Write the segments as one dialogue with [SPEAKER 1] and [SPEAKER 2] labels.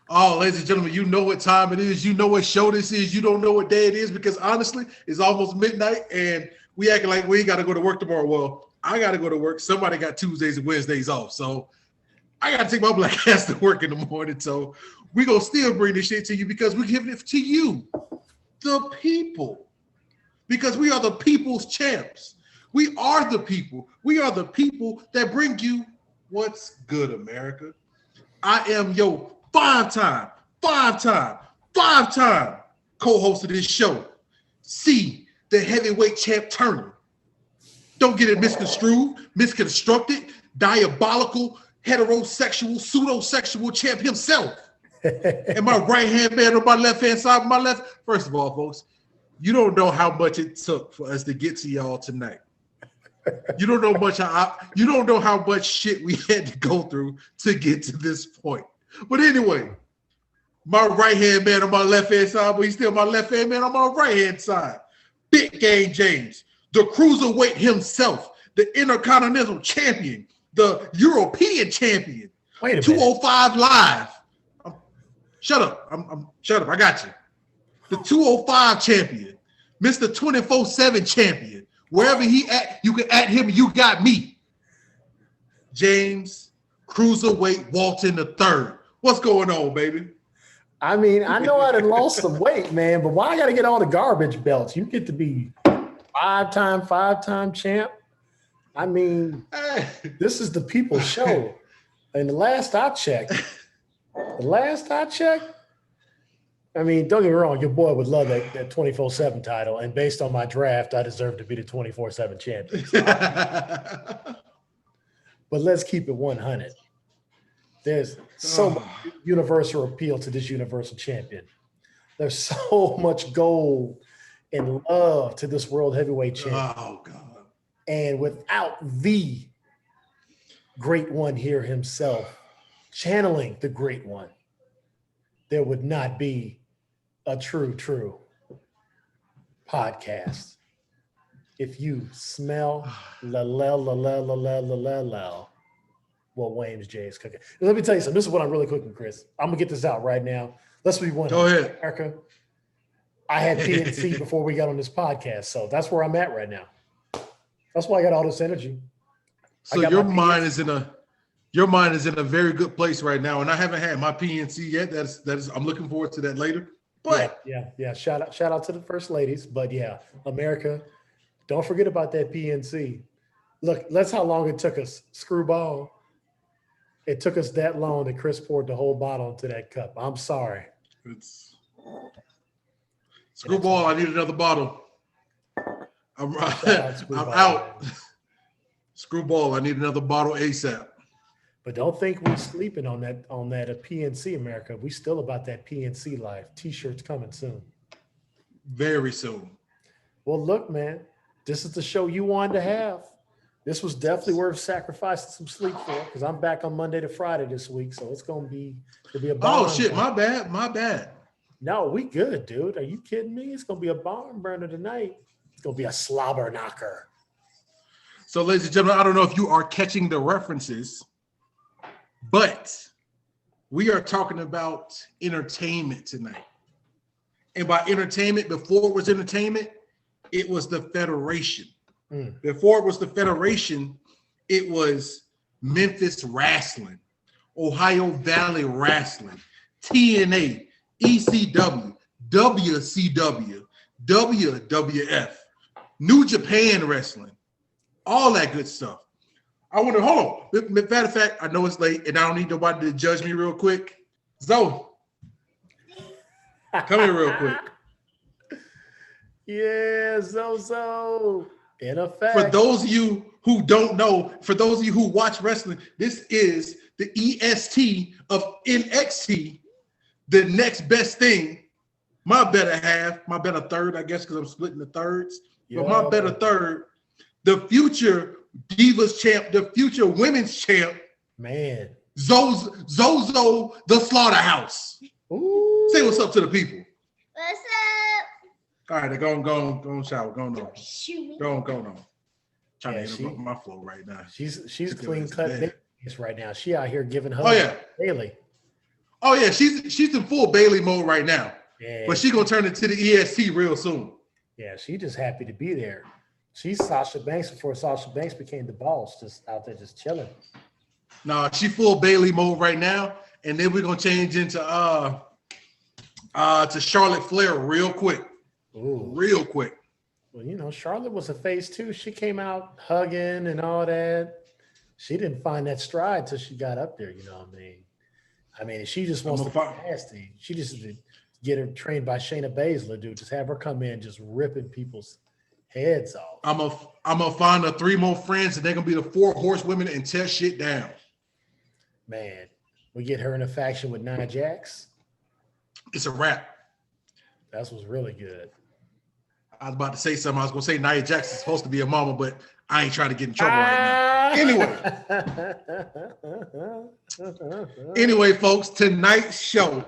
[SPEAKER 1] Oh, ladies and gentlemen, you know what time it is. You know what show this is. You don't know what day it is because honestly, it's almost midnight and we acting like we got to go to work tomorrow. Well, I got to go to work. Somebody got Tuesdays and Wednesdays off. So I got to take my black ass to work in the morning. So we going to still bring this shit to you because we're giving it to you, the people, because we are the people's champs. We are the people. We are the people that bring you what's good, America. I am your five-time co-host of this show. C, the heavyweight champ Turner. Don't get it misconstrued, misconstructed, diabolical, heterosexual, pseudo-sexual champ himself. And my right-hand man on my left-hand side of my left. First of all, folks, you don't know how much it took for us to get to y'all tonight. You don't know how much shit we had to go through to get to this point. But anyway, my right-hand man on my left-hand side, but he's still my left-hand man on my right-hand side. Big Game James, the cruiserweight himself, the Intercontinental Champion, the European Champion.
[SPEAKER 2] Wait a minute.
[SPEAKER 1] 205 Live. Shut up. Shut up. I got you. The 205 Champion, Mr. 24/7 Champion. Wherever he at, you can at him. You got me. James Cruiserweight Walton III. What's going on, baby?
[SPEAKER 2] I mean, I know I done lost some weight, man, but why I got to get all the garbage belts? You get to be five-time champ. I mean, this is the people's show. And the last I checked, I mean, don't get me wrong, your boy would love that 24/7 title. And based on my draft, I deserve to be the 24/7 champion. But let's keep it 100. There's so much universal appeal to this universal champion. There's so much gold and love to this world heavyweight champion.
[SPEAKER 1] Oh, God.
[SPEAKER 2] And without the great one here himself, channeling the great one, there would not be a true podcast. If you smell what Wayne's J is cooking. And let me tell you something. This is what I'm really cooking, Chris. I'm gonna get this out right now. Let's be one.
[SPEAKER 1] Go ahead,
[SPEAKER 2] America. I had PNC before we got on this podcast, so that's where I'm at right now. That's why I got all this energy.
[SPEAKER 1] So your mind is in a very good place right now, and I haven't had my PNC yet. That's I'm looking forward to that later. But
[SPEAKER 2] yeah. Shout out to the first ladies. But yeah, America, don't forget about that PNC. Look, that's how long it took us. Screwball. It took us that long that Chris poured the whole bottle into that cup. I'm sorry.
[SPEAKER 1] Screwball, I need another bottle. I'm out. Screwball, I need another bottle ASAP.
[SPEAKER 2] But don't think we're sleeping on that PNC, America. We still about that PNC life. T-shirts coming soon.
[SPEAKER 1] Very soon.
[SPEAKER 2] Well, look, man, this is the show you wanted to have. This was definitely worth sacrificing some sleep for because I'm back on Monday to Friday this week, so it'll be a barn.
[SPEAKER 1] Oh shit, my bad.
[SPEAKER 2] No, we good, dude. Are you kidding me? It's gonna be a barn burner tonight. It's gonna be a slobber knocker.
[SPEAKER 1] So, ladies and gentlemen, I don't know if you are catching the references, but we are talking about entertainment tonight. And by entertainment, before it was entertainment, it was the Federation. Before it was the Federation, it was Memphis Wrastlin, Ohio Valley Wrestling, TNA, ECW, WCW, WWF, New Japan Wrestling, all that good stuff. I want to hold on. Matter of fact, I know it's late and I don't need nobody to judge me real quick. Zoe, come here real quick.
[SPEAKER 2] Yeah, Zozo. In effect.
[SPEAKER 1] For those of you who don't know, for those of you who watch wrestling, this is the EST of NXT, the next best thing. My better half, my better third, I guess, because I'm splitting the thirds. But my better third, the future Divas champ, the future women's champ,
[SPEAKER 2] man,
[SPEAKER 1] Zozo the Slaughterhouse.
[SPEAKER 2] Ooh.
[SPEAKER 1] Say what's up to the people.
[SPEAKER 3] What's up?
[SPEAKER 1] All right, go on, shower, go on. Go on. Trying to interrupt my flow right now.
[SPEAKER 2] She's clean cut right now. She out here giving her
[SPEAKER 1] Oh yeah,
[SPEAKER 2] daily.
[SPEAKER 1] Oh yeah, she's in full Bailey mode right now.
[SPEAKER 2] Yeah,
[SPEAKER 1] but she's gonna turn into the EST real soon.
[SPEAKER 2] Yeah, she just happy to be there. She's Sasha Banks before Sasha Banks became the boss, just out there just chilling.
[SPEAKER 1] Nah, she full Bailey mode right now, and then we're gonna change into to Charlotte Flair real quick.
[SPEAKER 2] Ooh.
[SPEAKER 1] Real quick.
[SPEAKER 2] Well, you know, Charlotte was a face too. She came out hugging and all that. She didn't find that stride till she got up there. You know what I mean? I mean, she just wants to be nasty. She just get her trained by Shayna Baszler, dude. Just have her come in, just ripping people's heads off.
[SPEAKER 1] I'm gonna find her 3 more friends, and they're gonna be the 4 horsewomen and tear shit down.
[SPEAKER 2] Man, we get her in a faction with Nia Jax.
[SPEAKER 1] It's a wrap.
[SPEAKER 2] That was really good.
[SPEAKER 1] I was about to say something. I was gonna say Nia Jax is supposed to be a mama, but I ain't trying to get in trouble right now. Anyway, folks, tonight's show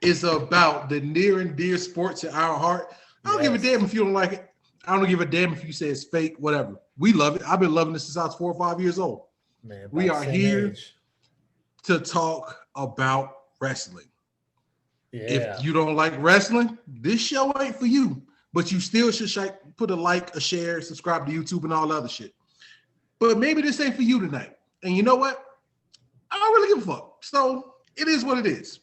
[SPEAKER 1] is about the near and dear sports in our heart. I don't give a damn if you don't like it. I don't give a damn if you say it's fake, whatever. We love it. I've been loving this since I was 4 or 5 years old.
[SPEAKER 2] Man,
[SPEAKER 1] we are here to talk about wrestling.
[SPEAKER 2] Yeah.
[SPEAKER 1] If you don't like wrestling, this show ain't for you. But you still should put a like, a share, subscribe to YouTube, and all the other shit. But maybe this ain't for you tonight. And you know what? I don't really give a fuck. So it is what it is.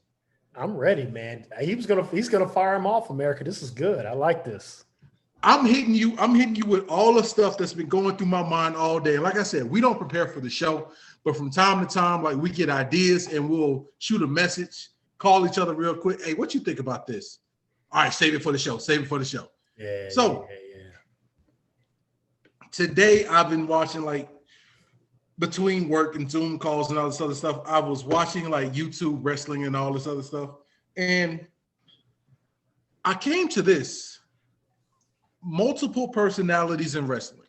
[SPEAKER 2] I'm ready, man. He's gonna fire him off, America. This is good. I like this.
[SPEAKER 1] I'm hitting you with all the stuff that's been going through my mind all day. And like I said, we don't prepare for the show, but from time to time, like we get ideas and we'll shoot a message, call each other real quick. Hey, what you think about this? All right, save it for the show. Save it for the show.
[SPEAKER 2] Yeah.
[SPEAKER 1] So today I've been watching, like, between work and Zoom calls and all this other stuff, I was watching like YouTube wrestling and all this other stuff. And I came to this: multiple personalities in wrestling.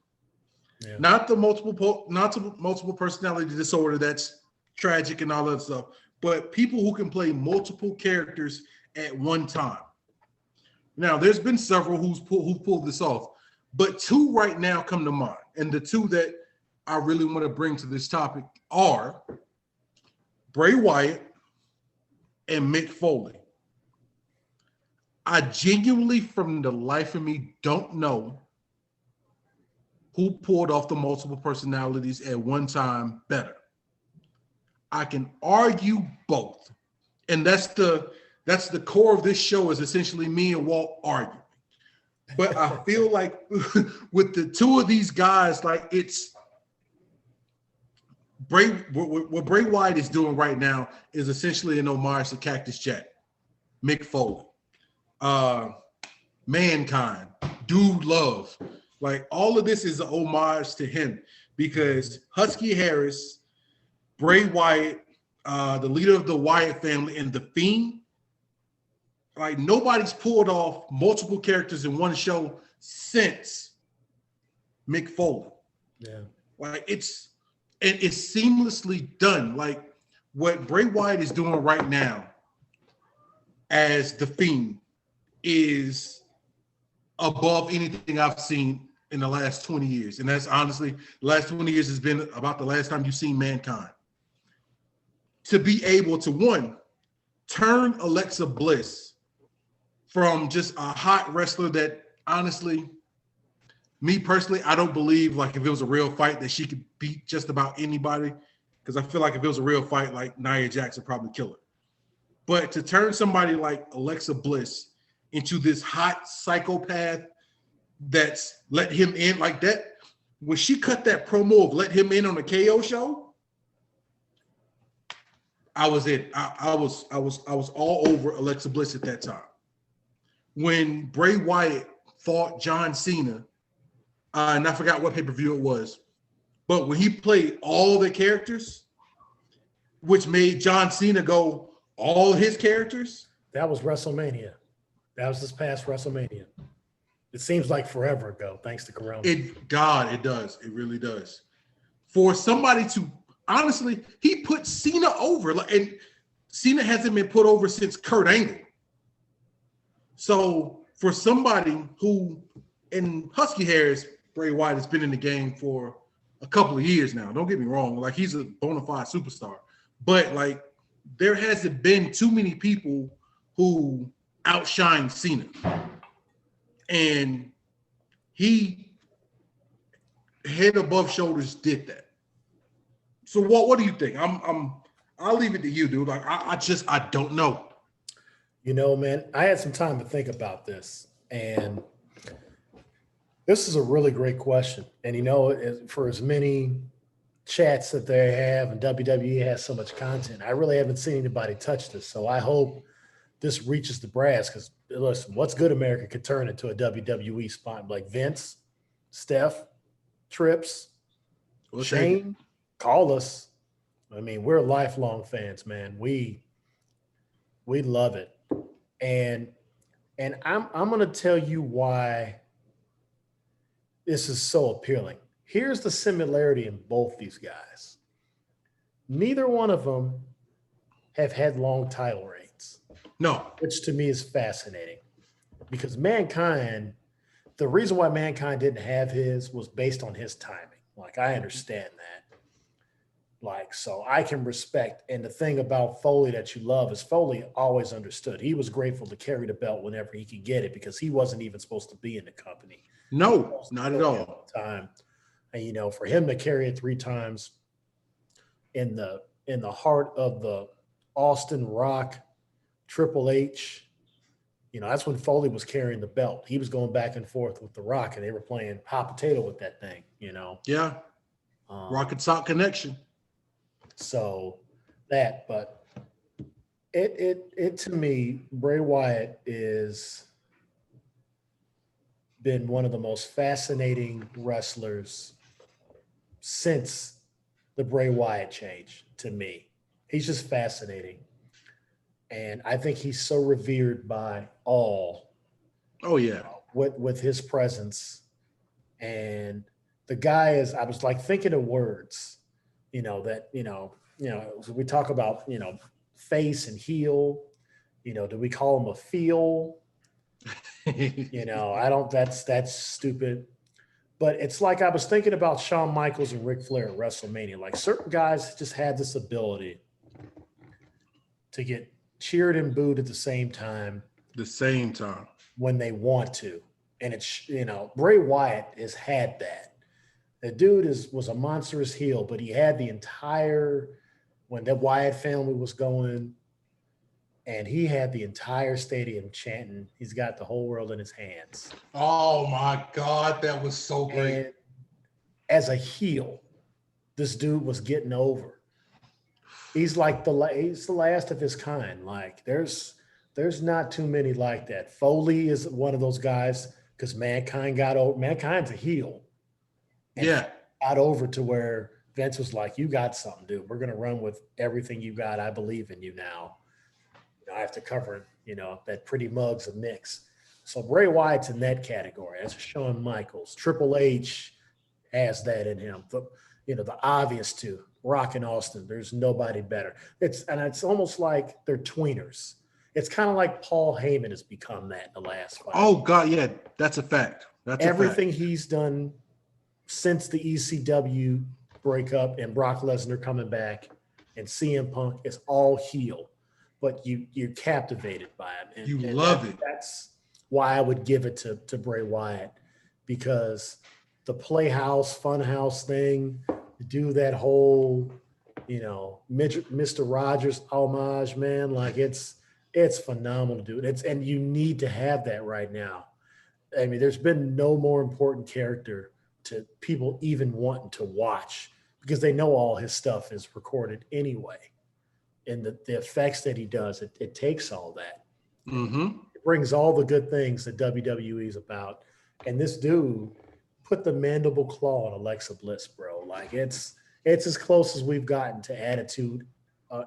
[SPEAKER 1] Yeah. Not the multiple personality disorder that's tragic and all that stuff, but people who can play multiple characters at one time. Now, there's been several who pulled this off, but 2 right now come to mind. And the 2 that I really want to bring to this topic are Bray Wyatt and Mick Foley. I genuinely, from the life of me, don't know who pulled off the multiple personalities at one time better. I can argue both. And that's the core of this show, is essentially me and Walt arguing. But I feel like with the 2 of these guys, like, it's what Bray Wyatt is doing right now is essentially an homage to Cactus Jack, Mick Foley, Mankind, Dude Love. Like, all of this is an homage to him, because Husky Harris, Bray Wyatt, the leader of the Wyatt family, and The Fiend, like, nobody's pulled off multiple characters in one show since Mick Foley.
[SPEAKER 2] Yeah.
[SPEAKER 1] Like, it's seamlessly done. Like, what Bray Wyatt is doing right now as The Fiend is above anything I've seen in the last 20 years. And that's honestly, the last 20 years has been about the last time you've seen Mankind. To be able to, 1, turn Alexa Bliss from just a hot wrestler that, honestly, me personally, I don't believe, like, if it was a real fight, that she could beat just about anybody. Because I feel like if it was a real fight, like, Nia Jax would probably kill her. But to turn somebody like Alexa Bliss into this hot psychopath that's let him in like that, when she cut that promo of let him in on the KO show, I was all over Alexa Bliss at that time. When Bray Wyatt fought John Cena, and I forgot what pay-per-view it was, but when he played all the characters, which made John Cena go all his characters.
[SPEAKER 2] That was WrestleMania. That was this past WrestleMania. It seems like forever ago, thanks to Corona.
[SPEAKER 1] It does. It really does. For somebody to, honestly, he put Cena over, and Cena hasn't been put over since Kurt Angle. So for somebody who, in Husky Harris, Bray Wyatt has been in the game for a couple of years now. Don't get me wrong. Like, he's a bona fide superstar. But, like, there hasn't been too many people who outshine Cena, and he head above shoulders did that. So what do you think? I'll leave it to you, dude. Like I don't know.
[SPEAKER 2] You know, man, I had some time to think about this, and this is a really great question. And you know, for as many chats that they have, and WWE has so much content, I really haven't seen anybody touch this. So I hope this reaches the brass, because listen, what's good America could turn into a WWE spot, like Vince, Steph, Trips, Shane. Call us. I mean, we're lifelong fans, man. We love it. And I'm gonna tell you why this is so appealing. Here's the similarity in both these guys. Neither one of them have had long title reigns.
[SPEAKER 1] No.
[SPEAKER 2] Which to me is fascinating, because Mankind, the reason why Mankind didn't have his was based on his timing. Like, I understand that. Like, so I can respect. And the thing about Foley that you love is Foley always understood. He was grateful to carry the belt whenever he could get it, because he wasn't even supposed to be in the company.
[SPEAKER 1] No, not at all.
[SPEAKER 2] Time. And, you know, for him to carry it 3 times in the heart of the Austin Rock, Triple H, you know, that's when Foley was carrying the belt. He was going back and forth with the Rock, and they were playing hot potato with that thing, you know.
[SPEAKER 1] Yeah. Rock and Sock connection.
[SPEAKER 2] So that, but it to me, Bray Wyatt is been one of the most fascinating wrestlers since the Bray Wyatt change to me. He's just fascinating. And I think he's so revered by all.
[SPEAKER 1] Oh, yeah.
[SPEAKER 2] With his presence. And the guy is, I was like thinking of words, you know, that, you know, we talk about, you know, face and heel, you know, do we call him a feel? You know, that's stupid. But it's like I was thinking about Shawn Michaels and Ric Flair at WrestleMania. Like, certain guys just had this ability to get cheered and booed at the same time. When they want to. And it's, you know, Bray Wyatt has had that. The dude was a monstrous heel, but he had the entire, when the Wyatt family was going, and he had the entire stadium chanting, he's got the whole world in his hands.
[SPEAKER 1] Oh my God, that was so great.
[SPEAKER 2] And as a heel, this dude was getting over. He's like he's the last of his kind. Like, there's not too many like that. Foley is one of those guys, because Mankind got over. Mankind's a heel. And
[SPEAKER 1] yeah.
[SPEAKER 2] Got over to where Vince was like, you got something, dude. We're going to run with everything you got. I believe in you now. You know, I have to cover, you know, that pretty mugs of mix. So Bray Wyatt's in that category. That's Shawn Michaels. Triple H has that in him. You know, the obvious two, Rock and Austin. There's nobody better. It's almost like they're tweeners. It's kind of like Paul Heyman has become that in the last 5 years.
[SPEAKER 1] Oh God, yeah, that's a fact. That's
[SPEAKER 2] everything he's done since the ECW breakup and Brock Lesnar coming back and CM Punk is all heel, but you're captivated by him.
[SPEAKER 1] And love it.
[SPEAKER 2] That's why I would give it to Bray Wyatt, because the Playhouse Funhouse thing, do that whole, you know, Mr. Rogers homage, man, like it's phenomenal, dude. And you need to have that right now. I mean, there's been no more important character to people even wanting to watch, because they know all his stuff is recorded anyway. And the effects that he does, it takes all that.
[SPEAKER 1] Mm-hmm.
[SPEAKER 2] It brings all the good things that WWE is about. And this dude put the mandible claw on Alexa Bliss, bro. Like, it's as close as we've gotten to Attitude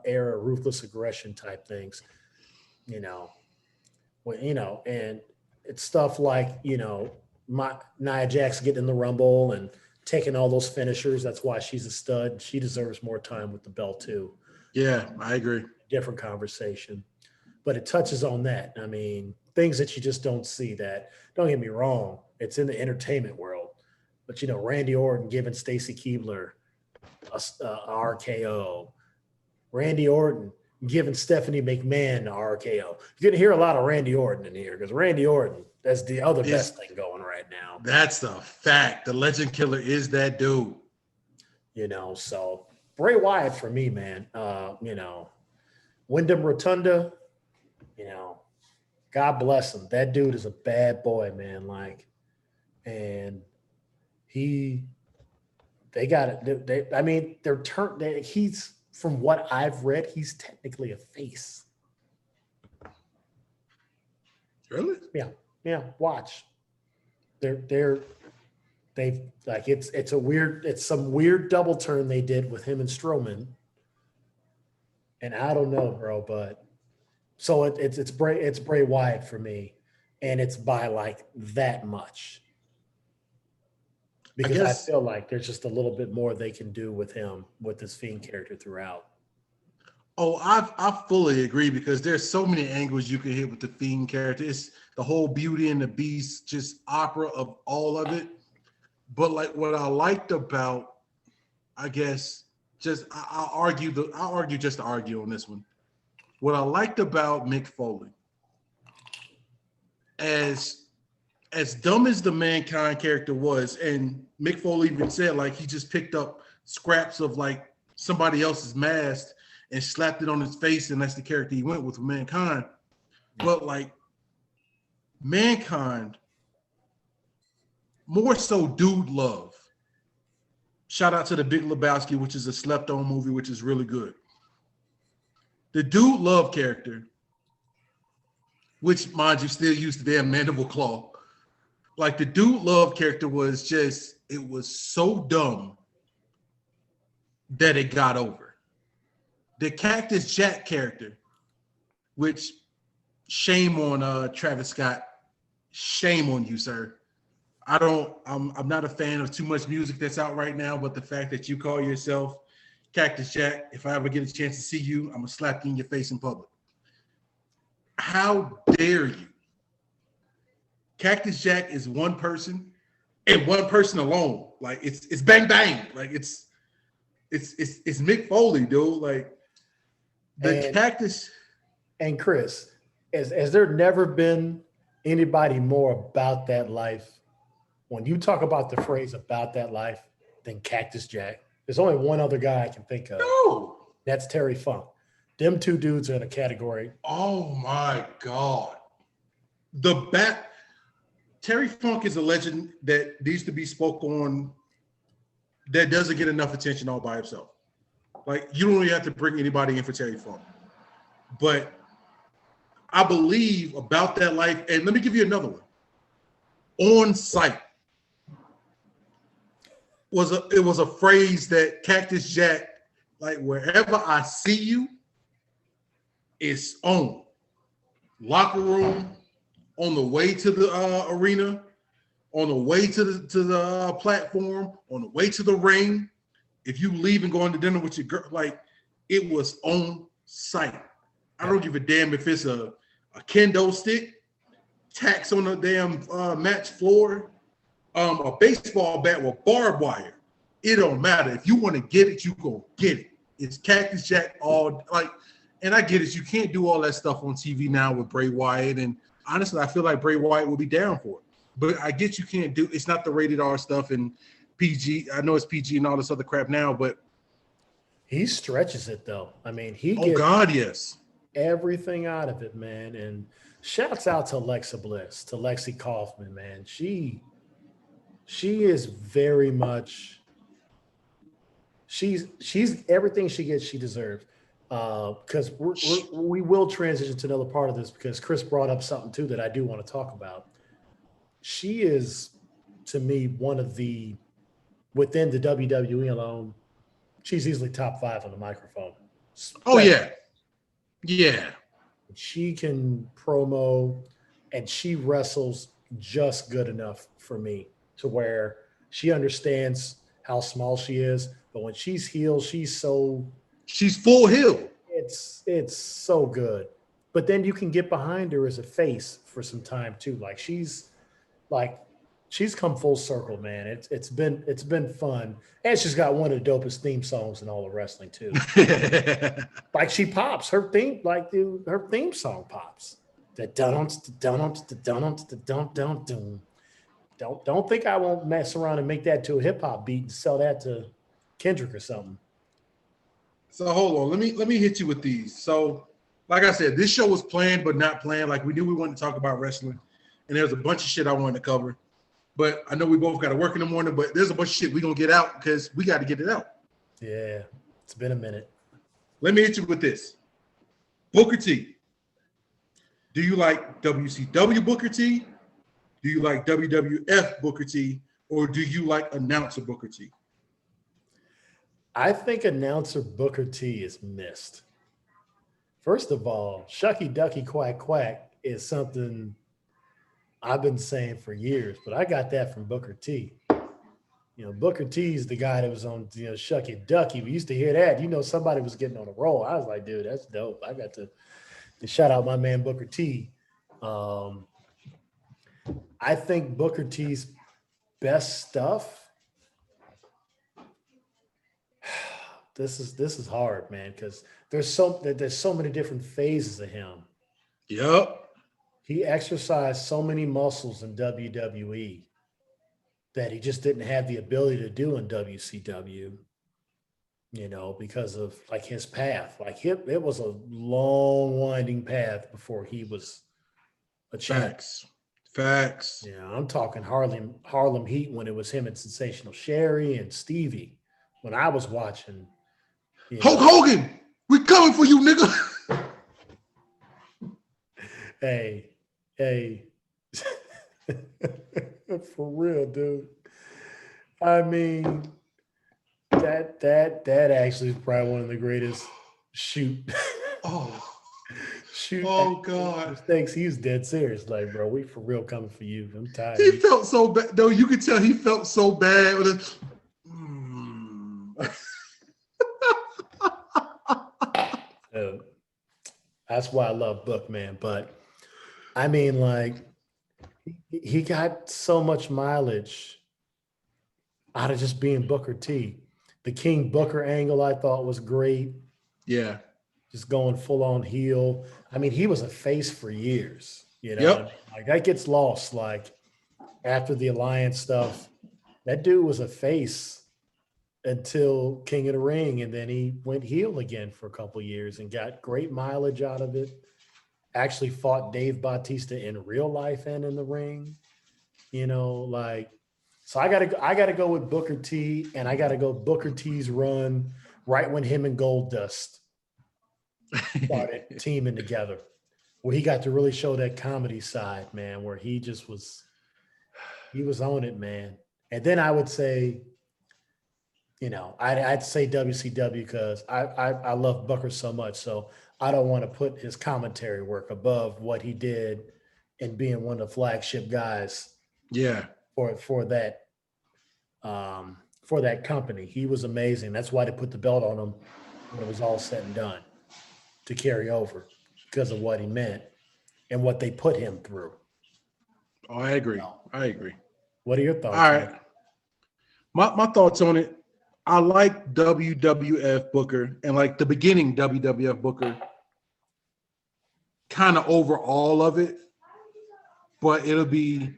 [SPEAKER 2] Era, Ruthless Aggression type things, you know. Well, you know, and it's stuff like, you know, Nia Jax getting in the Rumble and taking all those finishers. That's why she's a stud. She deserves more time with the belt too.
[SPEAKER 1] Yeah, I agree.
[SPEAKER 2] Different conversation. But it touches on that. I mean, things that you just don't see. That, don't get me wrong, it's in the entertainment world. But, you know, Randy Orton giving Stacy Keibler a RKO. Randy Orton giving Stephanie McMahon the RKO. You're going to hear a lot of Randy Orton in here because Randy Orton, that's the other best thing going right now.
[SPEAKER 1] That's the fact. The Legend Killer is that dude.
[SPEAKER 2] So Bray Wyatt for me, man. Wyndham Rotunda, God bless him. That dude is a bad boy, man. He's, from what I've read, he's technically a face.
[SPEAKER 1] Really?
[SPEAKER 2] Yeah. Watch. It's some weird double turn they did with him and Strowman. And I don't know, bro, but so it's Bray Wyatt for me, and it's by that much. Because I feel like there's just a little bit more they can do with him, with this Fiend character throughout.
[SPEAKER 1] Oh, I fully agree because there's so many angles you can hit with the Fiend character. It's the whole Beauty and the Beast, just opera of all of it. But what I liked about, I guess, I'll argue just to argue on this one. What I liked about Mick Foley, as dumb as the Mankind character was, and Mick Foley even said he just picked up scraps of somebody else's mask and slapped it on his face, and that's the character he went with Mankind. But Mankind, more so dude love. Shout out to The Big Lebowski, which is a slept-on movie, which is really good. The dude love character, which, mind you, still used the damn mandible claw. The dude love character was it was so dumb that it got over. The Cactus Jack character, which shame on Travis Scott, shame on you, sir. I'm not a fan of too much music that's out right now, but the fact that you call yourself Cactus Jack, if I ever get a chance to see you, I'm gonna slap you in your face in public. How dare you? Cactus Jack is one person and one person alone. It's bang bang. It's Mick Foley, dude. Cactus.
[SPEAKER 2] And Chris, has there never been anybody more about that life? When you talk about the phrase "about that life," than Cactus Jack. There's only one other guy I can think of.
[SPEAKER 1] No.
[SPEAKER 2] That's Terry Funk. Them two dudes are in a category.
[SPEAKER 1] Oh my God. Terry Funk is a legend that needs to be spoke on, that doesn't get enough attention all by himself. You don't really have to bring anybody in for Terry Funk. But I believe about that life, and let me give you another one. On Sight was a phrase that Cactus Jack, wherever I see you, it's on. Locker room, on the way to the arena, on the way to the platform, on the way to the ring. If you leave and go to dinner with your girl, it was on Sight. I don't give a damn if it's a kendo stick, tacks on the damn match floor, a baseball bat with barbed wire. It don't matter. If you want to get it, you go get it. It's Cactus Jack and I get it. You can't do all that stuff on TV now with Bray Wyatt. And honestly, I feel like Bray Wyatt will be down for it. But I get you can't do, it's not the rated R stuff and PG. I know it's PG and all this other crap now, but
[SPEAKER 2] he stretches it though. He
[SPEAKER 1] gets yes,
[SPEAKER 2] everything out of it, man. And shouts out to Alexa Bliss, to Lexi Kaufman, man. She is very much, she's everything she gets, she deserves. Because we will transition to another part of this because Chris brought up something too that I do want to talk about. She is, to me, one of the, within the WWE alone, she's easily top 5 on the microphone.
[SPEAKER 1] Oh yeah. Yeah.
[SPEAKER 2] She can promo and she wrestles just good enough for me to where she understands how small she is, but when she's heel, she's full heel. It's so good. But then you can get behind her as a face for some time too. she's come full circle, man. It's been fun, and she's got one of the dopest theme songs in all of wrestling too. Like she pops her theme, like her theme song pops. The don't think I won't mess around and make that to a hip hop beat and sell that to Kendrick or something.
[SPEAKER 1] So hold on, let me hit you with these. So, like I said, this show was planned but not planned. Like we knew we wanted to talk about wrestling, and there's a bunch of shit I wanted to cover. But I know we both got to work in the morning. But there's a bunch of shit we're gonna get out because we got to get it out.
[SPEAKER 2] Yeah, it's been a minute.
[SPEAKER 1] Let me hit you with this. Booker T. Do you like WCW Booker T? Do you like WWF Booker T? Or do you like announcer Booker T?
[SPEAKER 2] I think announcer Booker T is missed. First of all, Shucky Ducky Quack Quack is something I've been saying for years, but I got that from Booker T. You know, Booker T is the guy that was on, Shucky Ducky. We used to hear that. Somebody was getting on a roll. I was like, dude, that's dope. I got to shout out my man Booker T. I think Booker T's best stuff. This is hard, man, because there's so many different phases of him.
[SPEAKER 1] Yep.
[SPEAKER 2] He exercised so many muscles in WWE that he just didn't have the ability to do in WCW, because of like his path. Like it was a long, winding path before he was a champ.
[SPEAKER 1] Facts.
[SPEAKER 2] Yeah, I'm talking Harlem Heat when it was him and Sensational Sherry and Stevie. When I was watching,
[SPEAKER 1] Hulk Hogan, we coming for you, nigga.
[SPEAKER 2] Hey, for real, dude. I mean, that actually is probably one of the greatest shoot.
[SPEAKER 1] God.
[SPEAKER 2] Mistakes. He was dead serious. Like, bro, we for real coming for you. I'm tired.
[SPEAKER 1] He felt so bad. No, you could tell he felt so bad.
[SPEAKER 2] That's why I love Book, man. But I mean, like, he got so much mileage out of just being Booker T. The King Booker angle I thought was great.
[SPEAKER 1] Yeah.
[SPEAKER 2] Just going full on heel. I mean, he was a face for years.
[SPEAKER 1] Yep.
[SPEAKER 2] Like that gets lost. Like after the Alliance stuff, that dude was a face until King of the Ring, and then he went heel again for a couple of years and got great mileage out of it. Actually fought Dave Bautista in real life and in the ring. So I gotta go with Booker T, and I gotta go Booker T's run right when him and Goldust started teaming together, where he got to really show that comedy side, man, where he was on it, man. And then I would say, I'd say WCW because I love Booker so much. So I don't want to put his commentary work above what he did in being one of the flagship guys.
[SPEAKER 1] Yeah.
[SPEAKER 2] For that company. He was amazing. That's why they put the belt on him when it was all said and done, to carry over because of what he meant and what they put him through.
[SPEAKER 1] Oh, I agree. I agree.
[SPEAKER 2] What are your thoughts?
[SPEAKER 1] All right. My thoughts on it. I like WWF Booker and like the beginning WWF Booker kind of over all of it, but it'll be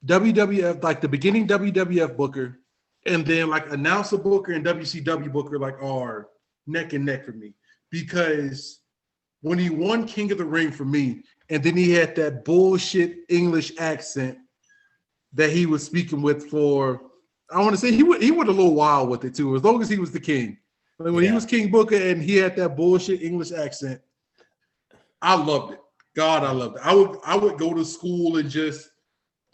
[SPEAKER 1] WWF, like the beginning WWF Booker, and then like announcer Booker and WCW Booker like are neck and neck for me, because when he won King of the Ring for me, and then he had that bullshit English accent that he was speaking with for, I want to say he went a little wild with it too, as long as he was the king. Like when he was King Booker and he had that bullshit English accent, I loved it. God, I loved it. I would go to school and just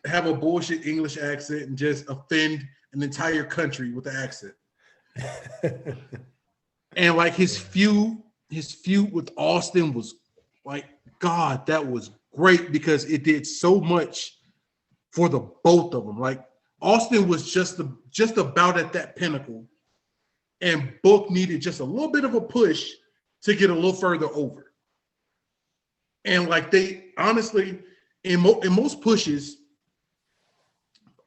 [SPEAKER 1] have a bullshit English accent and just offend an entire country with the accent. And like his feud with Austin was like, God, that was great because it did so much for the both of them. Like Austin was just about at that pinnacle, and Book needed just a little bit of a push to get a little further over. And like they honestly, in most pushes,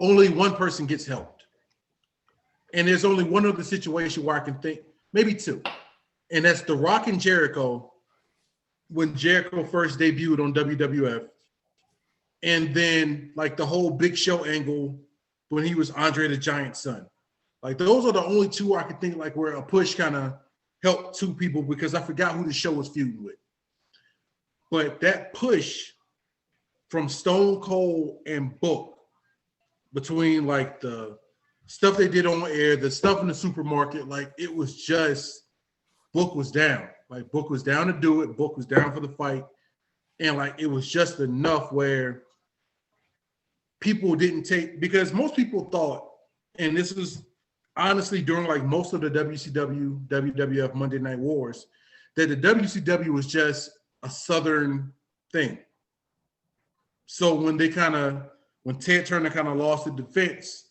[SPEAKER 1] only one person gets helped. And there's only one other situation where I can think, maybe two. And that's The Rock and Jericho when Jericho first debuted on WWF. And then like the whole Big Show angle when he was Andre the Giant's son. Like those are the only two I could think like where a push kind of helped two people because I forgot who the show was feuding with. But that push from Stone Cold and Book between like the stuff they did on air, the stuff in the supermarket, like it was just Book was down. Like Book was down to do it. Book was down for the fight. And like it was just enough where people didn't take, because most people thought, and this was honestly during like most of the WCW, WWF Monday Night Wars, that the WCW was just a Southern thing. So when Ted Turner kind of lost the defense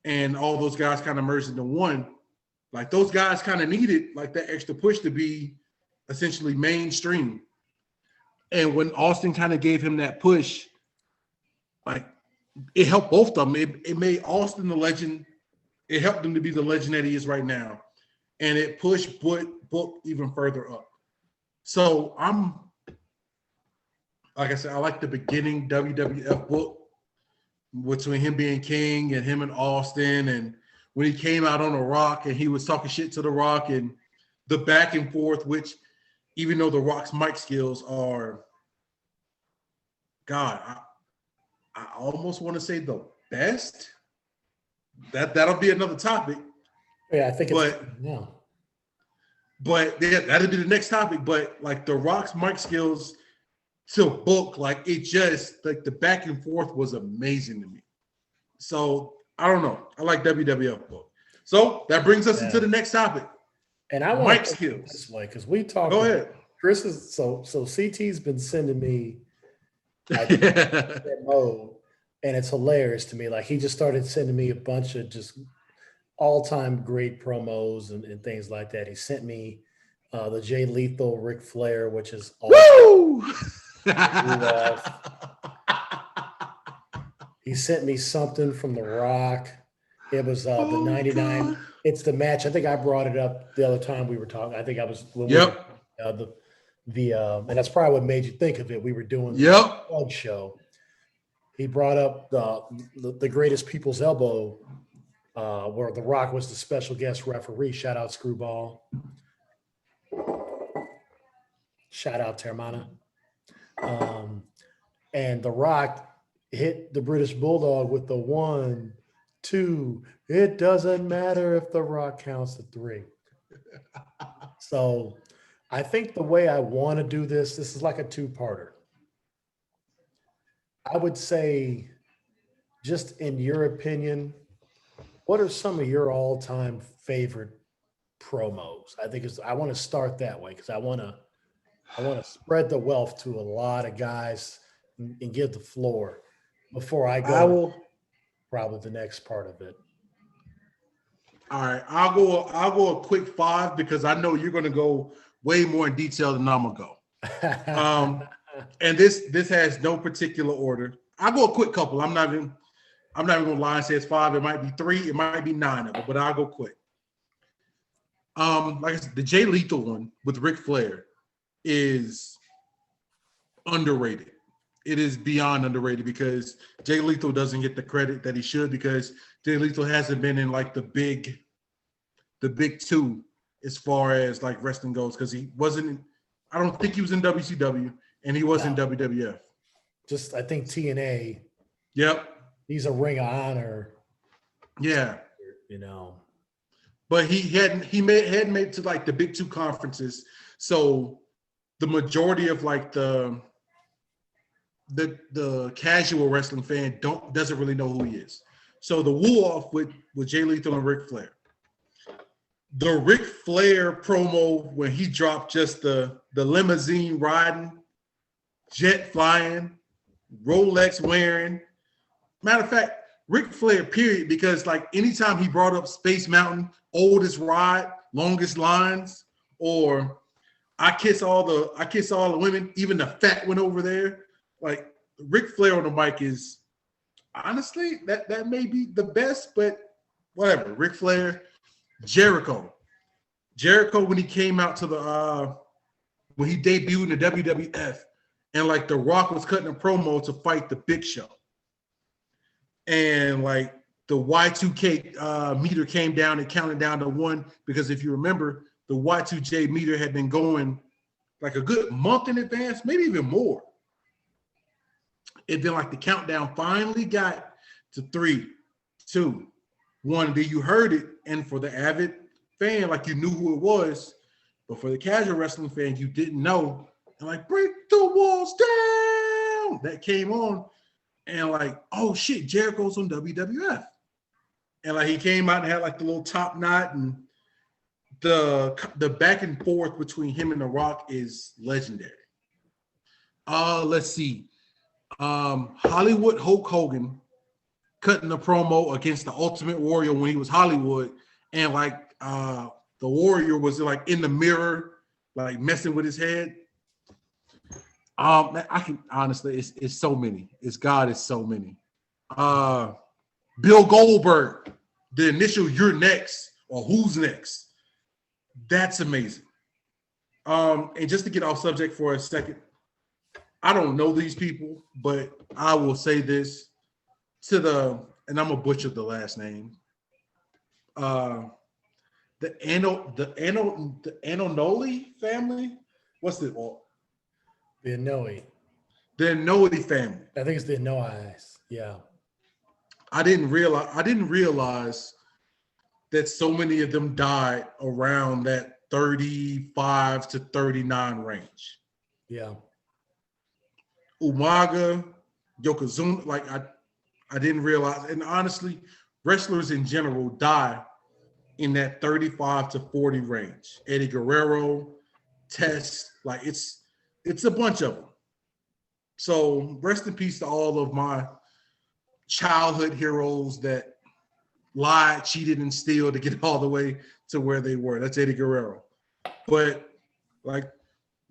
[SPEAKER 1] and all those guys kind of merged into one, like those guys kind of needed like that extra push to be essentially mainstream. And when Austin kind of gave him that push, like it helped both of them. It made Austin the legend. It helped him to be the legend that he is right now. And it pushed Book even further up. So like I said, I like the beginning WWF Book between him being king and him and Austin. And when he came out on The Rock and he was talking shit to The Rock and the back and forth, which even though The Rock's mic skills are, God, I almost want to say the best. That'll be another topic.
[SPEAKER 2] Yeah, I think
[SPEAKER 1] But yeah, that'll be the next topic. But like The Rock's mic skills to Book, like it just like the back and forth was amazing to me. So I don't know. I like WWF Book. So that brings us into the next topic.
[SPEAKER 2] And I want
[SPEAKER 1] mic skills
[SPEAKER 2] this way because we talked.
[SPEAKER 1] Go ahead.
[SPEAKER 2] Chris is so CT's been sending me that mode, and it's hilarious to me. Like he just started sending me a bunch of just all-time great promos and things like that. He sent me the Jay Lethal Ric Flair, which is
[SPEAKER 1] awesome. Woo!
[SPEAKER 2] He sent me something from The Rock. It was the 99. God. It's the match. I think I brought it up the other time we were talking. I think I was and that's probably what made you think of it. We were doing the Plug show. He brought up the greatest People's Elbow, where The Rock was the special guest referee. Shout out Screwball. Shout out Termana. And The Rock hit the British Bulldog with the 1, 2. It doesn't matter if The Rock counts to 3. So I think the way I want to do this is like a two-parter. I would say, just in your opinion, what are some of your all-time favorite promos? I want to start that way because I want to spread the wealth to a lot of guys and give the floor before I go. Probably the next part of it.
[SPEAKER 1] All right, I'll go a quick 5 because I know you're going to go way more in detail than I'm gonna go. And this has no particular order. I'll go a quick couple. I'm not even gonna lie and say it's 5. It might be 3. It might be 9 of them, but I'll go quick. Like I said, the Jay Lethal one with Ric Flair is underrated. It is beyond underrated because Jay Lethal doesn't get the credit that he should because Jay Lethal hasn't been in like the big two as far as like wrestling goes because he wasn't. I don't think he was in WCW and he was in WWF.
[SPEAKER 2] Just I think TNA.
[SPEAKER 1] Yep.
[SPEAKER 2] He's a Ring of Honor.
[SPEAKER 1] Yeah.
[SPEAKER 2] You know.
[SPEAKER 1] But he hadn't made to like the big two conferences. So the majority of like the casual wrestling fan doesn't really know who he is. So the woo off with Jay Lethal and Ric Flair. The Ric Flair promo when he dropped just the limousine riding, jet flying, Rolex wearing. Matter of fact, Ric Flair, period, because like anytime he brought up Space Mountain, oldest ride, longest lines, or I kiss all the women, even the fat one over there. Like Ric Flair on the mic is honestly, that may be the best, but whatever. Ric Flair, Jericho. Jericho, when he came out to the when he debuted in the WWF, and like The Rock was cutting a promo to fight the Big Show. And like the Y2K meter came down and counted down to 1, because if you remember, the Y2J meter had been going like a good month in advance, maybe even more. And then like the countdown finally got to 3, 2, 1. Then you heard it, and for the avid fan, like you knew who it was, but for the casual wrestling fan, you didn't know. And like, break the walls down. That came on, and like, oh shit, Jericho's on WWF. And like he came out and had like the little top knot, and the back and forth between him and The Rock is legendary. Let's see. Hollywood Hulk Hogan cutting the promo against the Ultimate Warrior when he was Hollywood, and like the Warrior was like in the mirror, like messing with his head. I can honestly, it's so many. It's so many. Bill Goldberg, the initial "You're next" or "Who's next?" That's amazing. And just to get off subject for a second, I don't know these people, but I will say this and I'm gonna butcher the last name. The Anonoli family. What's it called?
[SPEAKER 2] The Inouye.
[SPEAKER 1] The Inouye family.
[SPEAKER 2] I think it's the Inouye. Yeah.
[SPEAKER 1] I didn't realize that so many of them died around that 35 to 39 range.
[SPEAKER 2] Yeah.
[SPEAKER 1] Umaga, Yokozuna, like I didn't realize. And honestly, wrestlers in general die in that 35 to 40 range. Eddie Guerrero, Test, like it's a bunch of them. So rest in peace to all of my childhood heroes that lied, cheated, and steal to get all the way to where they were. That's Eddie Guerrero. But like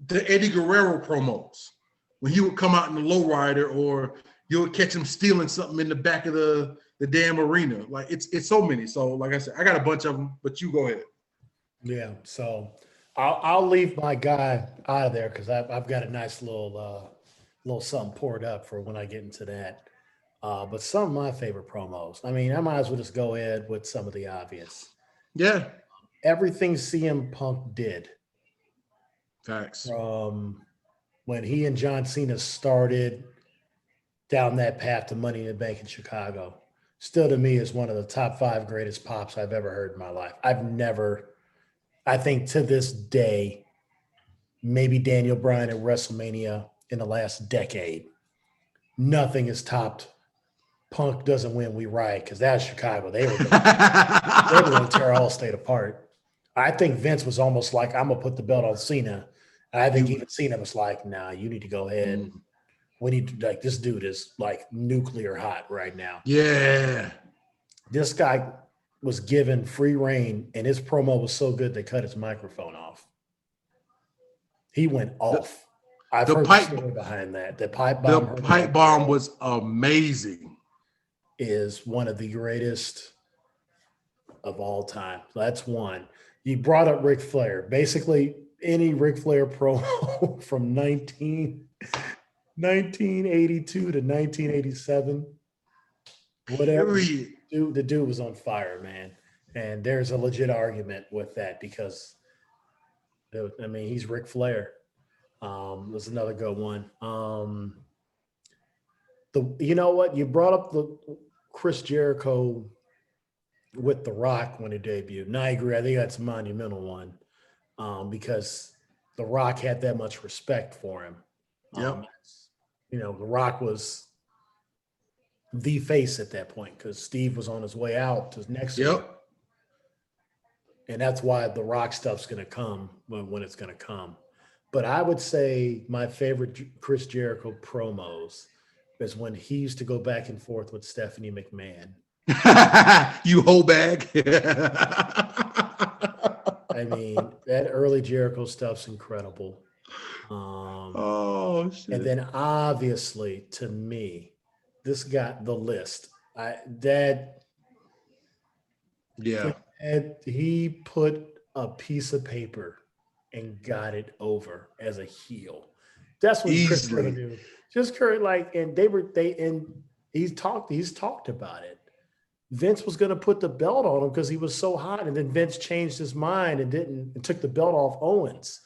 [SPEAKER 1] the Eddie Guerrero promos, when he would come out in the lowrider, or you would catch him stealing something in the back of the damn arena. Like it's so many. So like I said, I got a bunch of them, but you go ahead.
[SPEAKER 2] Yeah. So I'll leave my guy out of there because I've got a nice little something poured up for when I get into that. But some of my favorite promos. I mean, I might as well just go ahead with some of the obvious.
[SPEAKER 1] Yeah.
[SPEAKER 2] Everything CM Punk did.
[SPEAKER 1] Facts.
[SPEAKER 2] From when he and John Cena started down that path to Money in the Bank in Chicago, still to me is one of the top 5 greatest pops I've ever heard in my life. I think to this day, maybe Daniel Bryan at WrestleMania in the last decade, nothing has topped Punk doesn't win, we riot, because that's Chicago. They were going to tear Allstate apart. I think Vince was almost like, I'm going to put the belt on Cena. And I think even Cena was like, nah, you need to go ahead. We need to, like, this dude is like nuclear hot right now.
[SPEAKER 1] Yeah. This
[SPEAKER 2] guy was given free reign, and his promo was so good they cut his microphone off. He went off. I've heard the story behind that. The pipe bomb
[SPEAKER 1] was amazing.
[SPEAKER 2] Is one of the greatest of all time. That's one. You brought up Ric Flair. Basically, any Ric Flair promo from 1982 to 1987, whatever. The dude was on fire, man. And there's a legit argument with that because, I mean, he's Ric Flair. There's another good one. You know what? You brought up the Chris Jericho with The Rock when he debuted. And I agree. I think that's a monumental one because The Rock had that much respect for him.
[SPEAKER 1] Yep.
[SPEAKER 2] The Rock was the face at that point because Steve was on his way out to next year. And that's why The Rock stuff's going to come when it's going to come. But I would say my favorite Chris Jericho promos is when he used to go back and forth with Stephanie McMahon.
[SPEAKER 1] You whole bag.
[SPEAKER 2] I mean, that early Jericho stuff's incredible.
[SPEAKER 1] Shit.
[SPEAKER 2] And then obviously, to me, this got the list. Dad,
[SPEAKER 1] Yeah.
[SPEAKER 2] and he put a piece of paper and got it over as a heel. That's what Chris gonna
[SPEAKER 1] Easily.
[SPEAKER 2] do. Just Kurt, like, and and he's talked about it. Vince was gonna put the belt on him because he was so hot, and then Vince changed his mind and didn't and took the belt off Owens.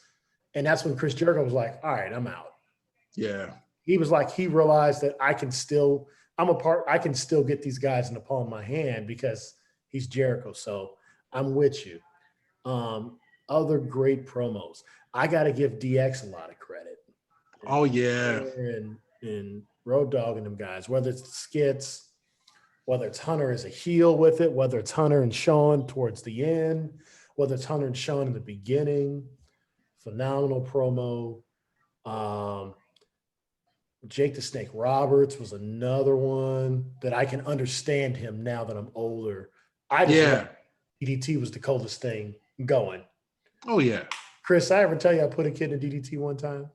[SPEAKER 2] And that's when Chris Jericho was like, all right, I'm out.
[SPEAKER 1] Yeah.
[SPEAKER 2] He was like, he realized that I can still get these guys in the palm of my hand because he's Jericho. So I'm with you. Other great promos. I got to give DX a lot of credit.
[SPEAKER 1] Oh, yeah.
[SPEAKER 2] And Road Dogg and them guys, whether it's the skits, whether it's Hunter as a heel with it, whether it's Hunter and Shawn towards the end, whether it's Hunter and Shawn in the beginning, phenomenal promo. Jake the Snake Roberts was another one that I can understand him now that I'm older. DDT was the coldest thing going.
[SPEAKER 1] Oh, yeah.
[SPEAKER 2] Chris, I ever tell you I put a kid in DDT one time?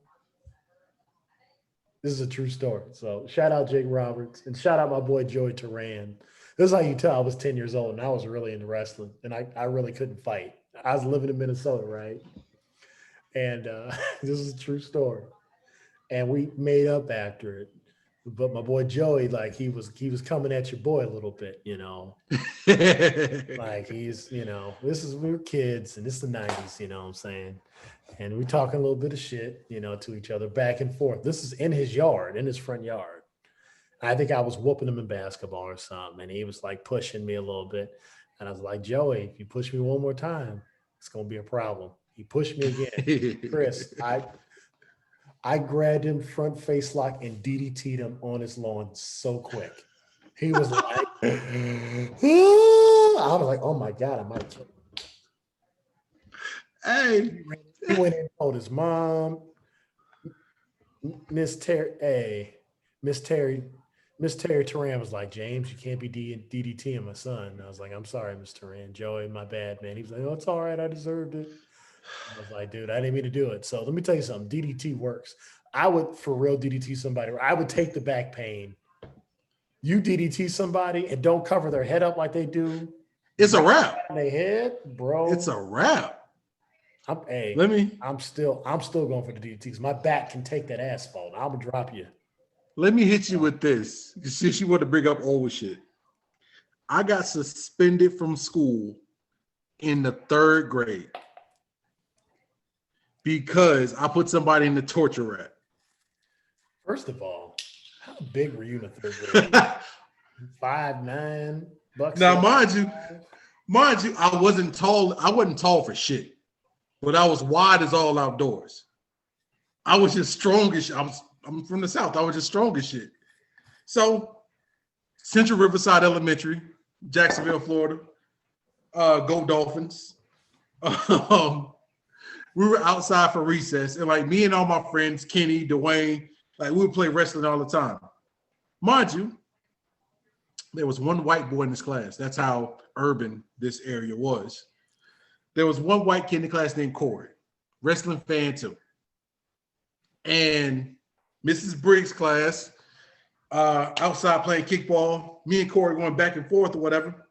[SPEAKER 2] This is a true story. So shout out Jake Roberts and shout out my boy Joey Turan. This is how you tell I was 10 years old and I was really into wrestling and I really couldn't fight. I was living in Minnesota, right? And this is a true story. And we made up after it. But my boy Joey, like he was coming at your boy a little bit, you know. Like he's, you know, we were kids and this is the 90s, you know what I'm saying? And we talking a little bit of shit, you know, to each other back and forth. This is in his yard, in his front yard. I think I was whooping him in basketball or something. And he was like pushing me a little bit. And I was like, Joey, if you push me one more time, it's going to be a problem. He pushed me again. Chris, I grabbed him front face lock and DDT'd him on his lawn so quick. He was like, I was like, oh my God, I might kill him.
[SPEAKER 1] Hey.
[SPEAKER 2] He went in and told his mom, Miss Terry Turan was like, James, you can't be DDTing my son. And I was like, I'm sorry, Miss Turan. Joey, my bad, man. He was like, oh, it's all right. I deserved it. I was like, dude, I didn't mean to do it. So let me tell you something. DDT works. I would for real DDT somebody. I would take the back pain. You DDT somebody and don't cover their head up like they do.
[SPEAKER 1] It's a wrap.
[SPEAKER 2] Their head, bro.
[SPEAKER 1] It's a wrap.
[SPEAKER 2] I'm still going for the DDTs. My back can take that asphalt. I'm gonna drop you.
[SPEAKER 1] Let me hit you with this. Since you want to bring up old shit. I got suspended from school in the 3rd grade because I put somebody in the torture rack.
[SPEAKER 2] First of all, how big were you in the 3rd grade? 5'9" bucks.
[SPEAKER 1] Now, mind you, I wasn't tall. I wasn't tall for shit, but I was wide as all outdoors. I was just strong as shit. I'm from the South. I was just strong as shit. So, Central Riverside Elementary, Jacksonville, Florida. Go Dolphins. We were outside for recess, and like me and all my friends, Kenny, Dwayne, like we would play wrestling all the time. Mind you, there was one white boy in this class. That's how urban this area was. There was one white kid in the class named Corey, wrestling fan too. And Mrs. Briggs' class, outside playing kickball, me and Corey going back and forth or whatever.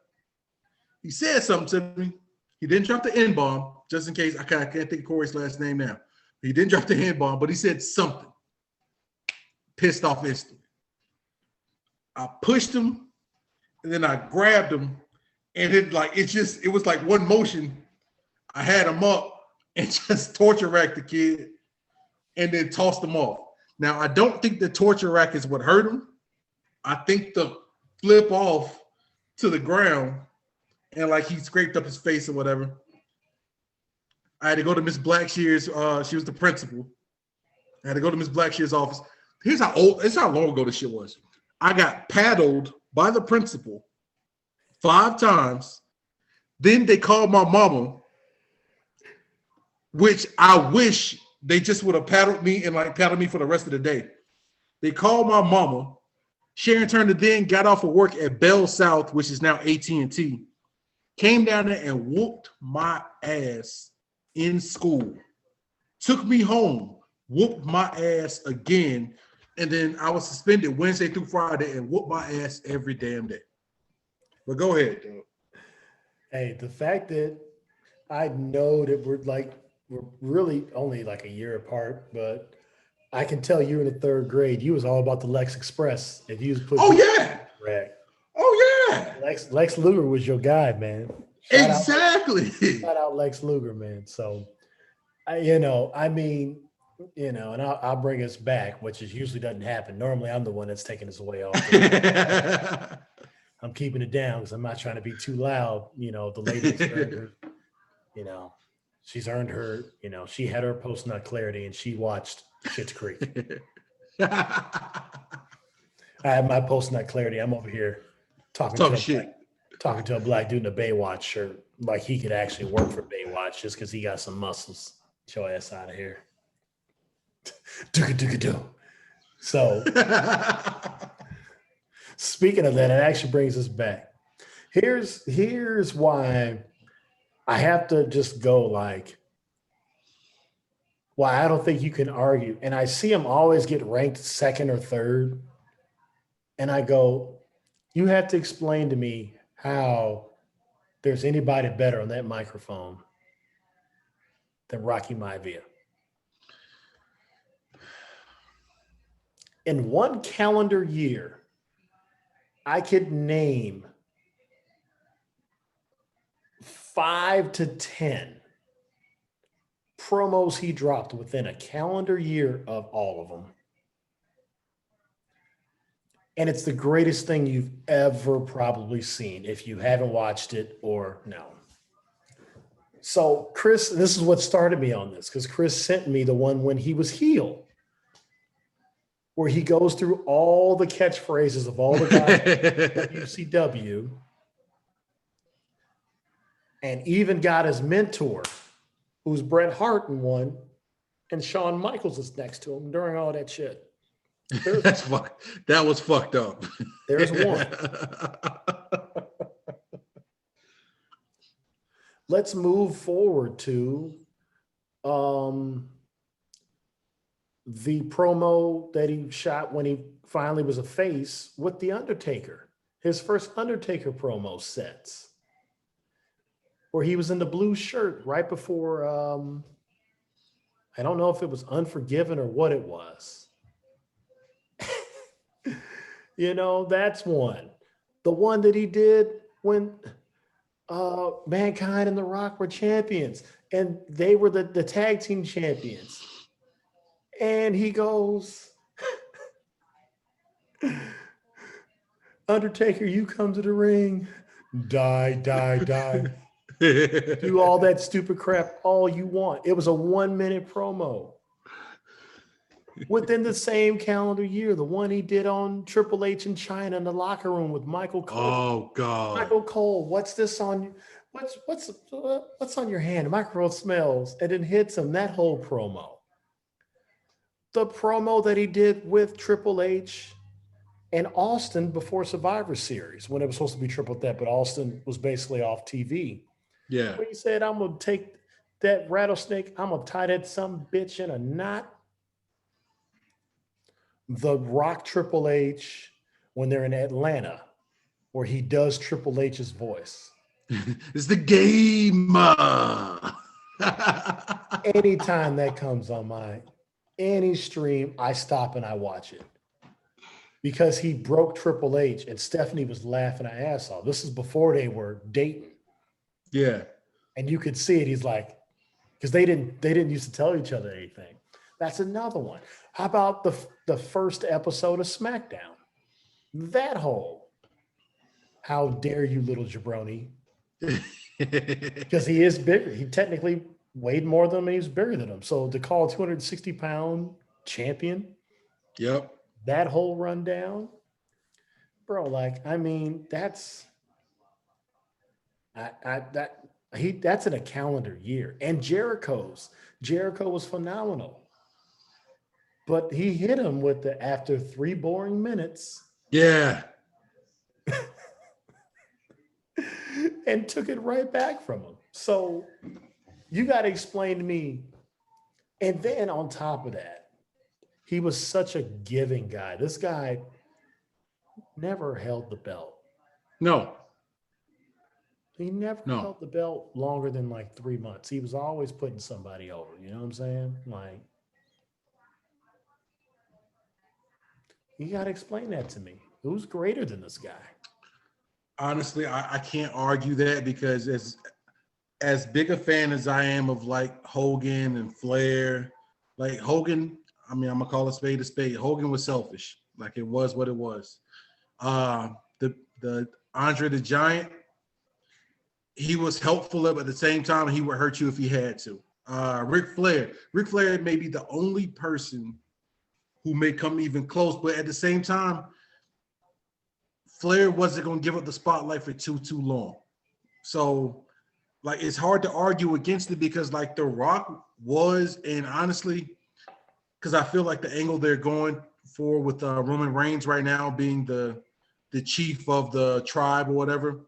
[SPEAKER 1] He said something to me. He didn't drop the N-bomb, just in case. I can't think of Corey's last name now. He didn't drop the N-bomb, but he said something. Pissed off instantly. I pushed him, and then I grabbed him, and it was like one motion. I had him up and just torture racked the kid, and then tossed him off. Now, I don't think the torture rack is what hurt him. I think the flip off to the ground and like he scraped up his face or whatever. I had to go to Miss Blackshear's. She was the principal. I had to go to Miss Blackshear's office. Here's how long ago this shit was. I got paddled by the principal 5 times. Then they called my mama, which I wish they just would have paddled me and like paddled me for the rest of the day. They called my mama. Sharon Turner then got off of work at Bell South, which is now AT&T. Came down there and whooped my ass in school. Took me home, whooped my ass again. And then I was suspended Wednesday through Friday and whooped my ass every damn day. But go ahead, dude.
[SPEAKER 2] Hey, the fact that I know that we're really only like a year apart, but I can tell you in the third grade, you was all about the Lex Express. If you was put
[SPEAKER 1] Oh yeah.
[SPEAKER 2] rack.
[SPEAKER 1] Oh yeah.
[SPEAKER 2] Lex Luger was your guy, man.
[SPEAKER 1] Exactly.
[SPEAKER 2] Shout out Lex Luger, man. So I mean, and I'll bring us back, which is usually doesn't happen. Normally, I'm the one that's taking us away off. I'm keeping it down because I'm not trying to be too loud. The lady has earned her, she's earned her, she had her post nut clarity and she watched Schitt's Creek. I have my post nut clarity. I'm over here talking to a black dude in a Baywatch shirt, like he could actually work for Baywatch just because he got some muscles. Get your ass out of here. Do. So, speaking of that, it actually brings us back. Here's why I have to just go why I don't think you can argue. And I see him always get ranked second or third. And I go, you have to explain to me how there's anybody better on that microphone than Rocky Maivia. In one calendar year, I could name 5 to 10 promos he dropped within a calendar year of all of them. And it's the greatest thing you've ever probably seen if you haven't watched it or no. So Chris, this is what started me on this because Chris sent me the one when he was heel, where he goes through all the catchphrases of all the guys at WCW and even got his mentor, who's Bret Hart in one, and Shawn Michaels is next to him during all that shit.
[SPEAKER 1] That was fucked up.
[SPEAKER 2] There's one. Let's move forward to the promo that he shot when he finally was a face with The Undertaker. His first Undertaker promo sets, where he was in the blue shirt right before, I don't know if it was Unforgiven or what it was. That's one. The one that he did when Mankind and The Rock were champions and they were the tag team champions. And he goes, Undertaker, you come to the ring, die. Do all that stupid crap all you want. It was a 1-minute promo. Within the same calendar year, the one he did on Triple H in China in the locker room with Michael Cole.
[SPEAKER 1] Oh God.
[SPEAKER 2] Michael Cole, what's this on? What's on your hand? The microphone smells, and it hits him. That whole promo. The promo that he did with Triple H and Austin before Survivor Series, when it was supposed to be triple threat, but Austin was basically off TV.
[SPEAKER 1] Yeah.
[SPEAKER 2] When he said, I'm gonna take that rattlesnake, I'm gonna tie that some bitch in a knot. The Rock Triple H when they're in Atlanta, where he does Triple H's voice.
[SPEAKER 1] It's the game.
[SPEAKER 2] Anytime that comes on any stream, I stop and I watch it. Because he broke Triple H and Stephanie was laughing her ass off. This is before they were dating.
[SPEAKER 1] Yeah.
[SPEAKER 2] And you could see it. He's like, because they didn't used to tell each other anything. That's another one. How about the first episode of SmackDown? That whole, how dare you, little jabroni? Because he is bigger. He technically weighed more than him and he was bigger than him. So to call a 260-pound champion,
[SPEAKER 1] yep,
[SPEAKER 2] that whole rundown, bro, that's that's in a calendar year. And Jericho was phenomenal. But he hit him with after 3 boring minutes.
[SPEAKER 1] Yeah.
[SPEAKER 2] And took it right back from him. So you got to explain to me. And then on top of that, he was such a giving guy. This guy never held the belt.
[SPEAKER 1] No,
[SPEAKER 2] He never
[SPEAKER 1] no.
[SPEAKER 2] held the belt longer than like 3 months. He was always putting somebody over. You know what I'm saying? Like, you got to explain that to me. Who's greater than this guy?
[SPEAKER 1] Honestly, I can't argue that because as big a fan as I am of like Hogan and Flair, like Hogan, I mean, I'm gonna call a spade a spade. Hogan was selfish. Like it was what it was. The Andre the Giant, he was helpful, but at the same time, he would hurt you if he had to. Ric Flair may be the only person who may come even close, but at the same time, Flair wasn't going to give up the spotlight for too long. So, like, it's hard to argue against it because, like, The Rock was, and honestly, because I feel like the angle they're going for with Roman Reigns right now being the chief of the tribe or whatever,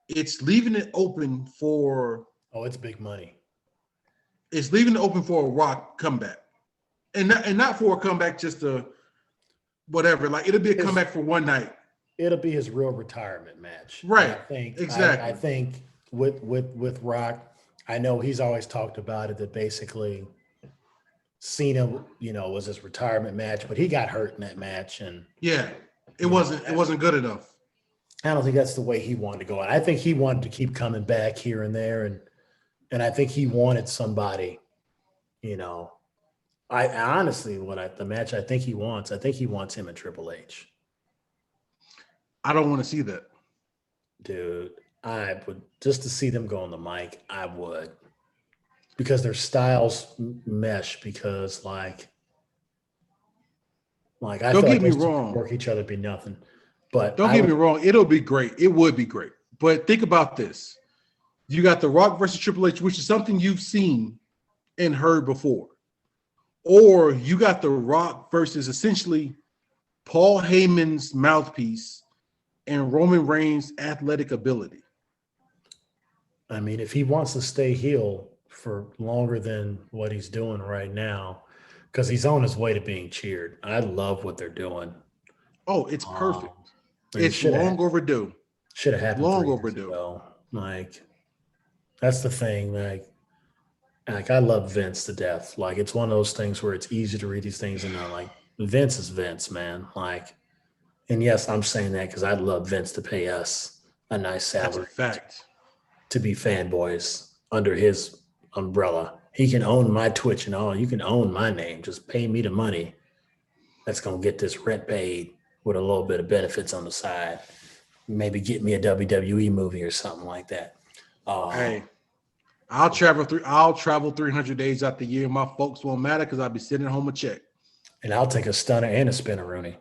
[SPEAKER 1] it's leaving it open for.
[SPEAKER 2] Oh, it's big money.
[SPEAKER 1] It's leaving it open for a Rock comeback, and not for a comeback just a whatever. Like it'll be a comeback for one night.
[SPEAKER 2] It'll be his real retirement match,
[SPEAKER 1] right?
[SPEAKER 2] I think
[SPEAKER 1] exactly.
[SPEAKER 2] I think with Rock, I know he's always talked about it that basically Cena, was his retirement match, but he got hurt in that match, and
[SPEAKER 1] yeah, it wasn't good enough.
[SPEAKER 2] I don't think that's the way he wanted to go. I think he wanted to keep coming back here and there, and I think he wanted somebody, I honestly, the match I think he wants him and Triple H.
[SPEAKER 1] I don't want to see that.
[SPEAKER 2] Dude, I would, just to see them go on the mic, I would. Because their styles mesh, because like I
[SPEAKER 1] don't
[SPEAKER 2] feel
[SPEAKER 1] get
[SPEAKER 2] like
[SPEAKER 1] me
[SPEAKER 2] those two
[SPEAKER 1] wrong.
[SPEAKER 2] could work each other be nothing. But
[SPEAKER 1] don't get me wrong, it'll be great. It would be great. But think about this. You got The Rock versus Triple H, which is something you've seen and heard before. Or you got The Rock versus essentially Paul Heyman's mouthpiece and Roman Reigns' athletic ability.
[SPEAKER 2] I mean, if he wants to stay heel for longer than what he's doing right now, because he's on his way to being cheered. I love what they're doing.
[SPEAKER 1] Oh, it's perfect. It's long overdue.
[SPEAKER 2] Should have happened
[SPEAKER 1] long
[SPEAKER 2] 3 years
[SPEAKER 1] overdue.
[SPEAKER 2] ago. Like, that's the thing. Like I love Vince to death. Like, it's one of those things where it's easy to read these things and not like Vince is Vince, man. Like, and yes, I'm saying that because I'd love Vince to pay us a nice salary.
[SPEAKER 1] That's a fact.
[SPEAKER 2] To be fanboys under his umbrella. He can own my Twitch and all. You can own my name. Just pay me the money. That's going to get this rent paid with a little bit of benefits on the side. Maybe get me a WWE movie or something like that.
[SPEAKER 1] Hey, I'll travel 300 days out the year. My folks won't matter because I'll be sitting home a check.
[SPEAKER 2] And I'll take a stunner and a spinneroonie.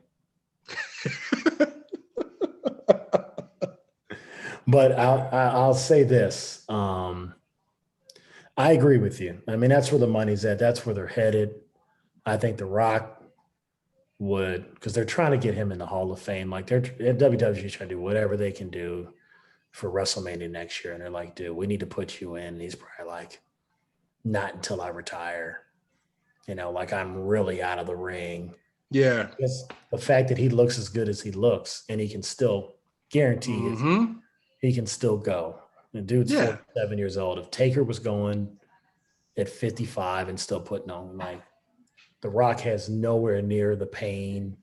[SPEAKER 2] But I'll say this. I agree with you. I mean, that's where the money's at. That's where they're headed. I think The Rock would, because they're trying to get him in the Hall of Fame. Like WWE trying to do whatever they can do for WrestleMania next year. And they're like, dude, we need to put you in. And he's probably like, not until I retire. Like I'm really out of the ring.
[SPEAKER 1] Yeah.
[SPEAKER 2] Because the fact that he looks as good as he looks and he can still guarantee he can still go. The dude's 47 years old. If Taker was going at 55 and still putting on, like, The Rock has nowhere near the pain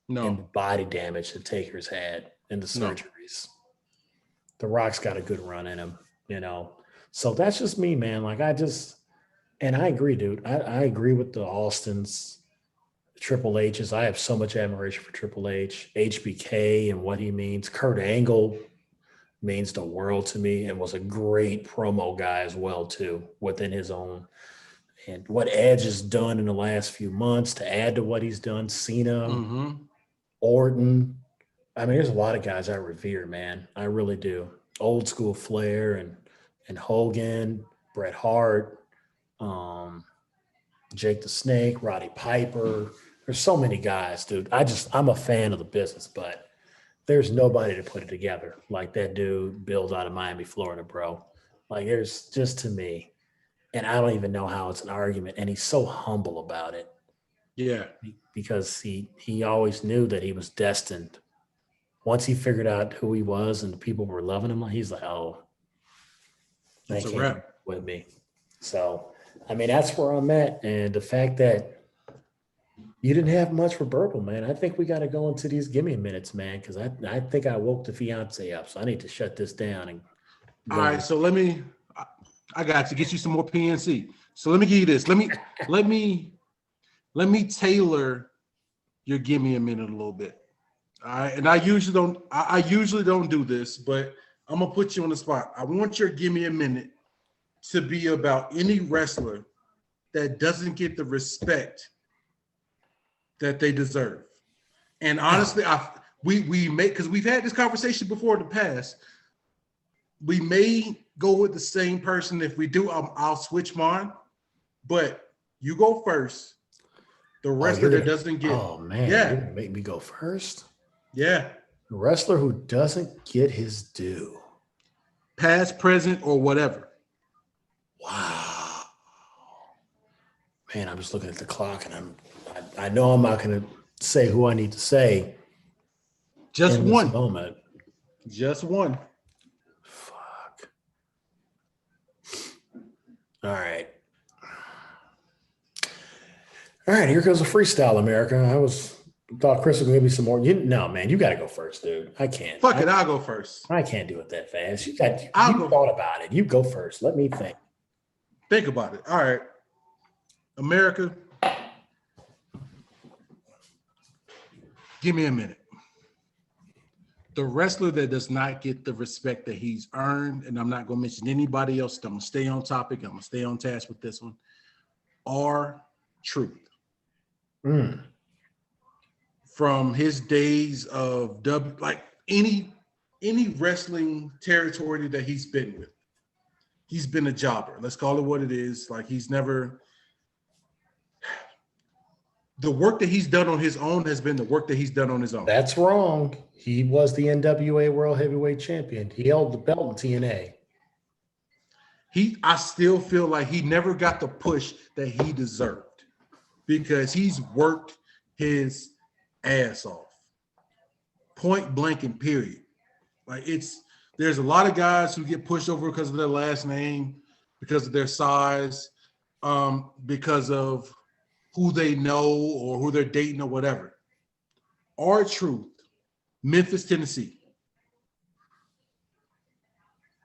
[SPEAKER 2] and the body damage that Taker's had in the surgeries. The Rock's got a good run in him, So that's just me, man. Like, and I agree, dude. I agree with the Austins, Triple H's. I have so much admiration for Triple H, HBK, and what he means. Kurt Angle means the world to me and was a great promo guy as well, too, within his own. And what Edge has done in the last few months to add to what he's done, Cena, Orton. I mean, there's a lot of guys I revere, man. I really do. Old school Flair and Hogan, Bret Hart, Jake the Snake, Roddy Piper. There's so many guys, dude. I'm a fan of the business, but there's nobody to put it together like that dude Bill's out of Miami, Florida, bro. Like, there's just, to me, and I don't even know how it's an argument, and he's so humble about it.
[SPEAKER 1] Yeah.
[SPEAKER 2] because he always knew that he was destined. Once he figured out who he was and people were loving him, he's like, oh, they
[SPEAKER 1] It's a
[SPEAKER 2] can't
[SPEAKER 1] wrap.
[SPEAKER 2] compete with me. So, I mean, that's where I'm at. And the fact that you didn't have much for Burple, man, I think we got to go into these gimme minutes, man, because I think I woke the fiance up. So I need to shut this down. And
[SPEAKER 1] All right, so I got to get you some more PNC. So let me give you this. Let me tailor your give me a minute a little bit. All right, and I usually don't do this, but I'm gonna put you on the spot. I want your give me a minute to be about any wrestler that doesn't get the respect that they deserve. And honestly, we may, because we've had this conversation before in the past. We may go with the same person. If we do, I'll switch mine. But you go first. The wrestler that doesn't get.
[SPEAKER 2] Oh man,
[SPEAKER 1] yeah,
[SPEAKER 2] you're gonna make me go first.
[SPEAKER 1] Yeah,
[SPEAKER 2] the wrestler who doesn't get his due,
[SPEAKER 1] past, present, or whatever.
[SPEAKER 2] Wow, man, I'm just looking at the clock, and I know I'm not gonna say who I need to say.
[SPEAKER 1] Just
[SPEAKER 2] in
[SPEAKER 1] one
[SPEAKER 2] this moment.
[SPEAKER 1] Just one.
[SPEAKER 2] Fuck. All right. All right, here goes a freestyle, America. Thought Chris was gonna give me some more. No, man, you got to go first, dude. I can't.
[SPEAKER 1] Fuck it, I'll go first.
[SPEAKER 2] I can't do it that fast. You thought about it. You go first. Let me think.
[SPEAKER 1] Think about it. All right, America. Give me a minute. The wrestler that does not get the respect that he's earned, and I'm not gonna mention anybody else. I'm gonna stay on topic. I'm gonna stay on task with this one. R-Truth. From his days of any wrestling territory that he's been with, he's been a jobber. Let's call it what it is. Like, he's never, the work that he's done on his own has been the work that he's done on his own.
[SPEAKER 2] That's wrong. He was the NWA World Heavyweight Champion. He held the belt in TNA.
[SPEAKER 1] I still feel like he never got the push that he deserved because he's worked his ass off, point blank and period. Like, there's a lot of guys who get pushed over because of their last name, because of their size, because of who they know or who they're dating or whatever. R-Truth, Memphis, Tennessee,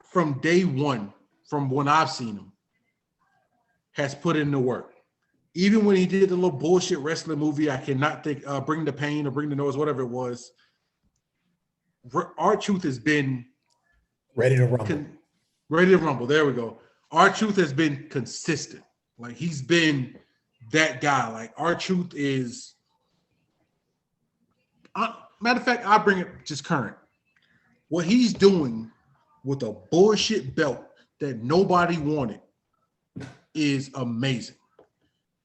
[SPEAKER 1] from day one, from when I've seen him, has put in the work. Even when he did the little bullshit wrestling movie, I cannot think, Bring the Pain or Bring the Noise, whatever it was. R-Truth has been
[SPEAKER 2] ready to rumble.
[SPEAKER 1] Ready to rumble. There we go. R-Truth has been consistent. Like, he's been that guy. Like, R-Truth is. Matter of fact, I'll bring it just current. What he's doing with a bullshit belt that nobody wanted is amazing.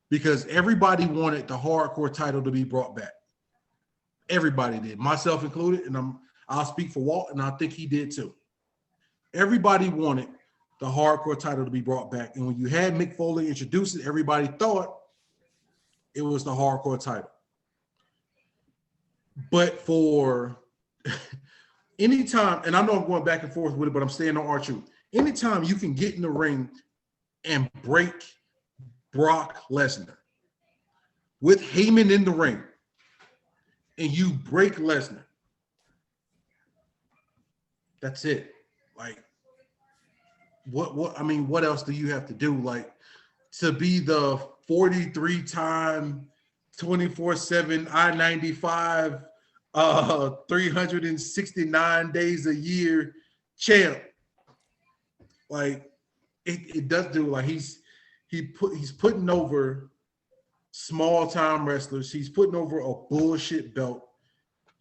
[SPEAKER 1] Because everybody wanted the hardcore title to be brought back. Everybody did, myself included, and I'll speak for Walt, and I think he did too. Everybody wanted the hardcore title to be brought back, and when you had Mick Foley introduce it, everybody thought it was the hardcore title. But for anytime, and I know I'm going back and forth with it, but I'm staying on R-Truth. Anytime you can get in the ring and break Brock Lesnar with Heyman in the ring, and you break Lesnar, that's it. Like, what else do you have to do? Like, to be the 43-time 24/7 I-95 369 days a year champ. Like, it does do, like, he's putting over small time wrestlers. He's putting over a bullshit belt.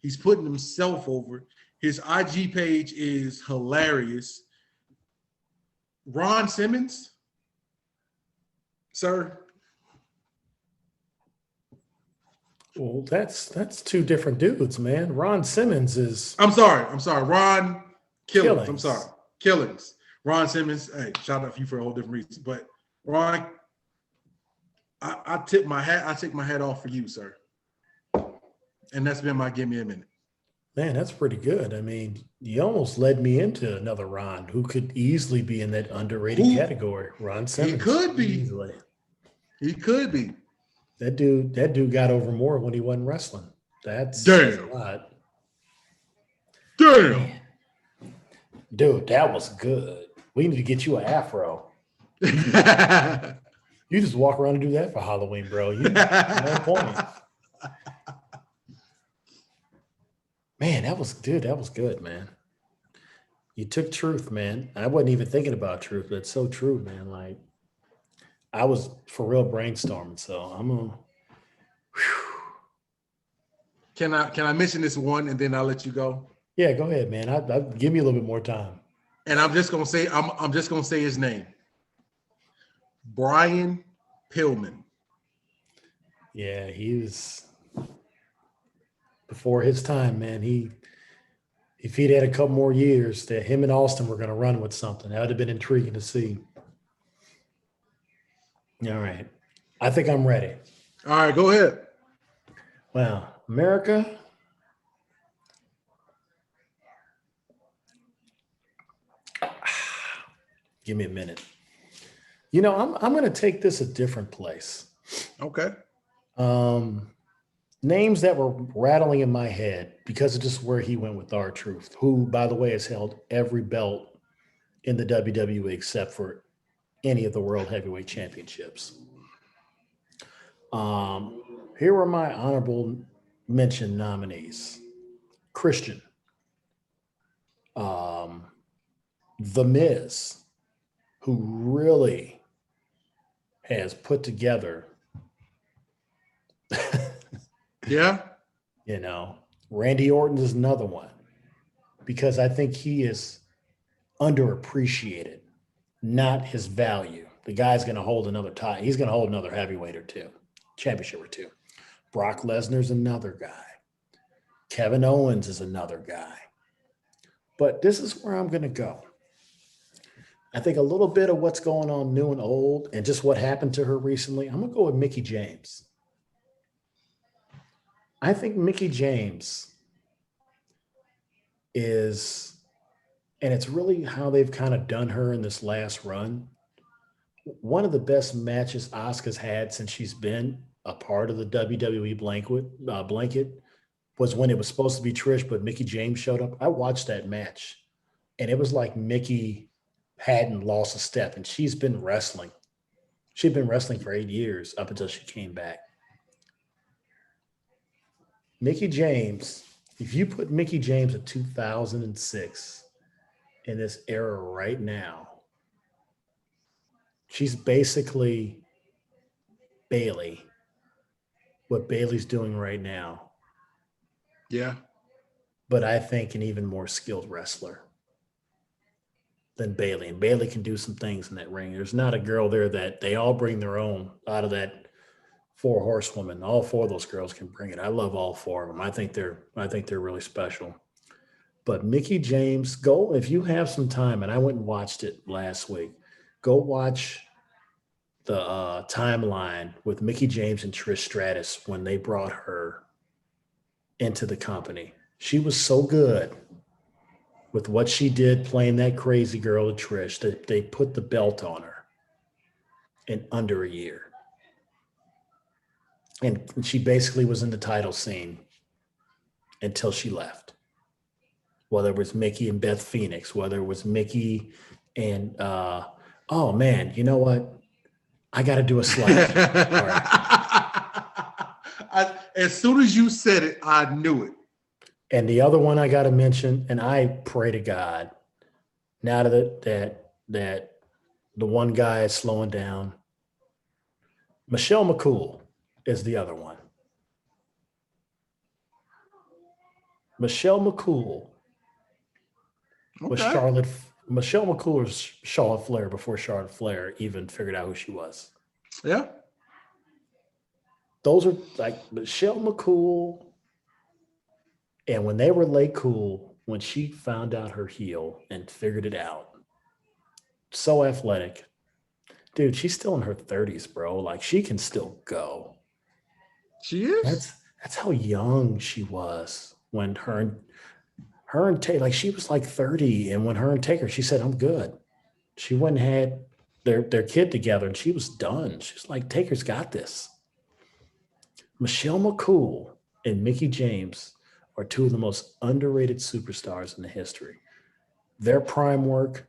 [SPEAKER 1] He's putting himself over. His IG page is hilarious. Ron Simmons, sir.
[SPEAKER 2] Well, that's two different dudes, man. Ron Simmons is.
[SPEAKER 1] I'm sorry. Ron Killings. I'm sorry. Killings. Ron Simmons. Hey, shout out to you for a whole different reason. But Ron, I tip my hat. I take my hat off for you, sir. And that's been my give me a minute.
[SPEAKER 2] Man, that's pretty good. I mean, you almost led me into another Ron who could easily be in that underrated category. Ron Simmons.
[SPEAKER 1] He could be.
[SPEAKER 2] Easily.
[SPEAKER 1] He could be.
[SPEAKER 2] That dude got over more when he wasn't wrestling. That's
[SPEAKER 1] a
[SPEAKER 2] lot.
[SPEAKER 1] Damn.
[SPEAKER 2] Man. Dude, that was good. We need to get you an afro. You just walk around and do that for Halloween, bro. You no point. Man, that was good, man. You took truth, man. I wasn't even thinking about truth, but it's so true, man. Like, I was for real brainstorming, so I'm gonna.
[SPEAKER 1] Can I mention this one and then I'll let you go?
[SPEAKER 2] Yeah, go ahead, man. I give me a little bit more time.
[SPEAKER 1] And I'm just gonna say his name. Brian Pillman.
[SPEAKER 2] Yeah, he was before his time, man. If he'd had a couple more years, that him and Austin were going to run with something. That would have been intriguing to see. All right. I think I'm ready.
[SPEAKER 1] All right, go ahead.
[SPEAKER 2] Well, America. Give me a minute. You know, I'm going to take this a different place.
[SPEAKER 1] Okay.
[SPEAKER 2] Names that were rattling in my head because of just where he went with R-Truth, who, by the way, has held every belt in the WWE except for any of the World Heavyweight Championships. Here are my honorable mention nominees. Christian. The Miz, who really has put together
[SPEAKER 1] yeah.
[SPEAKER 2] You know, Randy Orton is another one because I think he is underappreciated, not his value. The guy's going to hold another tie. He's going to hold another heavyweight or two, championship or two. Brock Lesnar's another guy. Kevin Owens is another guy. But this is where I'm going to go. I think a little bit of what's going on new and old and just what happened to her recently. I'm going to go with Mickie James. I think Mickie James is, and it's really how they've kind of done her in this last run. One of the best matches Asuka's had since she's been a part of the WWE blanket was when it was supposed to be Trish, but Mickie James showed up. I watched that match, and it was like Mickie hadn't lost a step, and she's been wrestling. She'd been wrestling for 8 years up until she came back. Mickie James, if you put Mickie James in 2006 in this era right now, she's basically Bayley, what Bayley's doing right now.
[SPEAKER 1] Yeah.
[SPEAKER 2] But I think an even more skilled wrestler than Bayley. And Bayley can do some things in that ring. There's not a girl there that they all bring their own out of that 4 horsewomen. All 4 of those girls can bring it. I love all 4 of them. I think they're really special. But Mickie James, go if you have some time, and I went and watched it last week. Go watch the timeline with Mickie James and Trish Stratus when they brought her into the company. She was so good with what she did playing that crazy girl to Trish that they put the belt on her in under a year. And she basically was in the title scene until she left. Whether it was Mickie and Beth Phoenix, whether it was Mickie and, oh man, you know what? I got to do a slide.
[SPEAKER 1] As soon as you said it, I knew it.
[SPEAKER 2] And the other one I got to mention, and I pray to God, now that the one guy is slowing down, Michelle McCool is the other one. Michelle McCool was Charlotte. Michelle McCool was Charlotte Flair before Charlotte Flair even figured out who she was.
[SPEAKER 1] Yeah.
[SPEAKER 2] Those are like Michelle McCool. And when they were late cool, when she found out her heel and figured it out, so athletic, Dude, she's still in her 30s, bro. Like she can still go.
[SPEAKER 1] She is?
[SPEAKER 2] That's how young she was when her and Taker, like she was like 30, and when her and Taker, she said, I'm good. She went and had their kid together, and she was done. She's like, Taker's got this. Michelle McCool and Mickey James are two of the most underrated superstars in the history. Their prime work,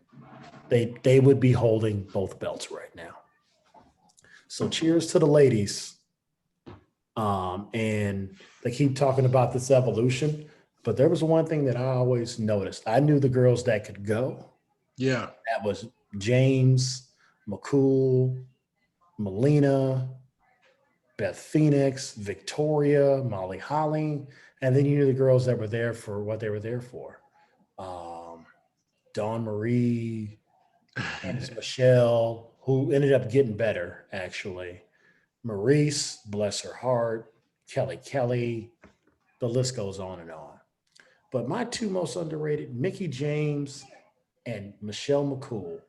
[SPEAKER 2] they would be holding both belts right now. So cheers to the ladies. And they keep talking about this evolution, but there was one thing that I always noticed. I knew the girls that could go.
[SPEAKER 1] Yeah.
[SPEAKER 2] That was James, McCool, Melina, Beth Phoenix, Victoria, Molly Holly, and then you knew the girls that were there for what they were there for. Dawn Marie, and Michelle, who ended up getting better, actually. Maurice, bless her heart, Kelly, the list goes on and on. But my two most underrated, Mickey James and Michelle McCool,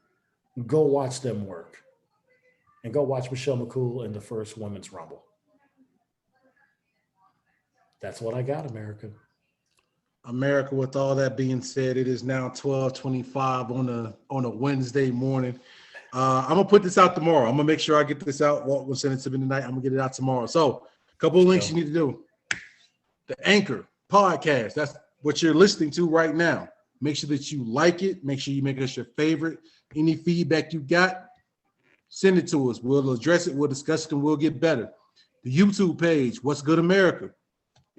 [SPEAKER 2] go watch them work. And go watch Michelle McCool in the first Women's Rumble. That's what I got, America.
[SPEAKER 1] America, with all that being said, it is now 12:25 on a Wednesday morning. I'm gonna put this out tomorrow. I'm gonna make sure I get this out. Walt will send it to me tonight. I'm gonna get it out tomorrow. So, a couple of links you need to do. The Anchor podcast. That's what you're listening to right now. Make sure that you like it. Make sure you make us your favorite. Any feedback you got, send it to us. We'll address it. We'll discuss it, and we'll get better. The YouTube page, What's Good America.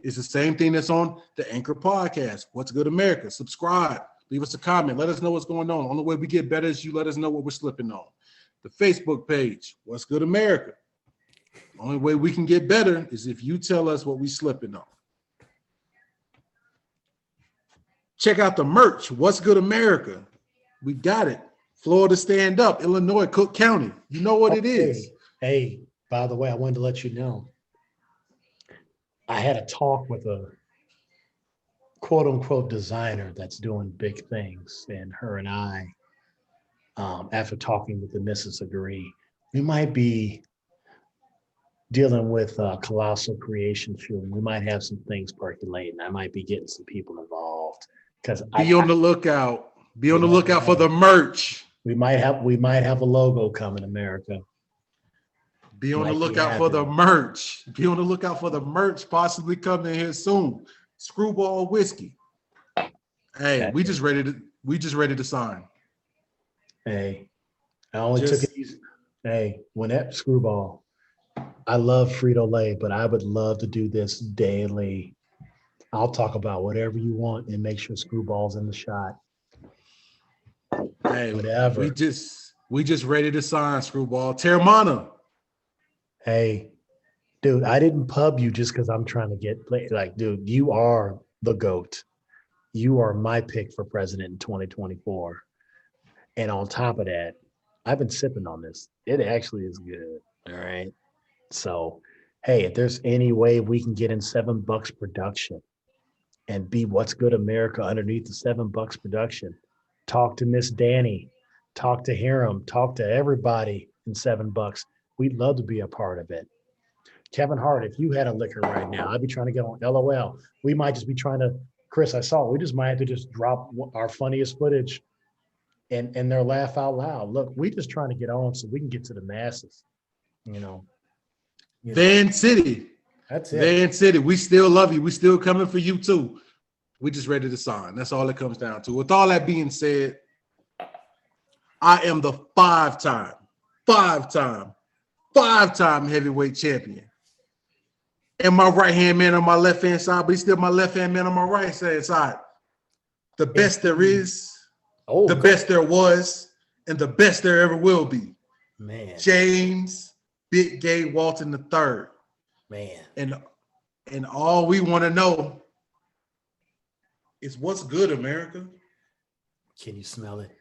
[SPEAKER 1] It's the same thing that's on the Anchor podcast. What's Good America? Subscribe. Leave us a comment. Let us know what's going on. The only way we get better is you let us know what we're slipping on. The Facebook page, What's Good America. The only way we can get better is if you tell us what we're slipping on. Check out the merch, What's Good America. We got it. Florida Stand Up, Illinois, Cook County. You know what it is.
[SPEAKER 2] Hey, by the way, I wanted to let you know. I had a talk with a quote unquote designer that's doing big things. And her and I, after talking with the missus, agree we might be dealing with colossal creation soon. We might have some things percolating. I might be getting some people involved because
[SPEAKER 1] be on the lookout. Be on the lookout for the merch.
[SPEAKER 2] We might have a logo coming, America.
[SPEAKER 1] Be on the lookout for the merch. Be on the lookout for the merch possibly coming here soon. Screwball whiskey. Hey, we just ready to sign.
[SPEAKER 2] Hey, I only took it easy. Hey, when that Screwball, I love Frito-Lay, but I would love to do this daily. I'll talk about whatever you want and make sure Screwball's in the shot.
[SPEAKER 1] Hey,
[SPEAKER 2] whatever.
[SPEAKER 1] We just ready to sign, Screwball. Terramana.
[SPEAKER 2] Hey, dude, I didn't pub you just because I'm trying to get played. Like, dude, you are the GOAT. You are my pick for president in 2024. And on top of that, I've been sipping on this. It actually is good. All right. So, hey, if there's any way we can get in $7 production and be What's Good America underneath the $7 production, talk to Miss Danny, talk to Hiram, talk to everybody in $7. We'd love to be a part of it. Kevin Hart, if you had a liquor right now, I'd be trying to get on LOL. We might just be trying to, Chris, I saw, we just might have to just drop our funniest footage and their laugh out loud. Look, we just trying to get on so we can get to the masses, you know.
[SPEAKER 1] Van City.
[SPEAKER 2] That's it.
[SPEAKER 1] Van City, we still love you. We still coming for you too. We just ready to sign. That's all it comes down to. With all that being said, I am the five-time heavyweight champion. And my right-hand man on my left-hand side, but he's still my left-hand man on my right-hand side. The best there is, the best there was, and the best there ever will be.
[SPEAKER 2] Man.
[SPEAKER 1] James Big Gay Walton III.
[SPEAKER 2] Man.
[SPEAKER 1] And all we want to know is what's good, America.
[SPEAKER 2] Can you smell it?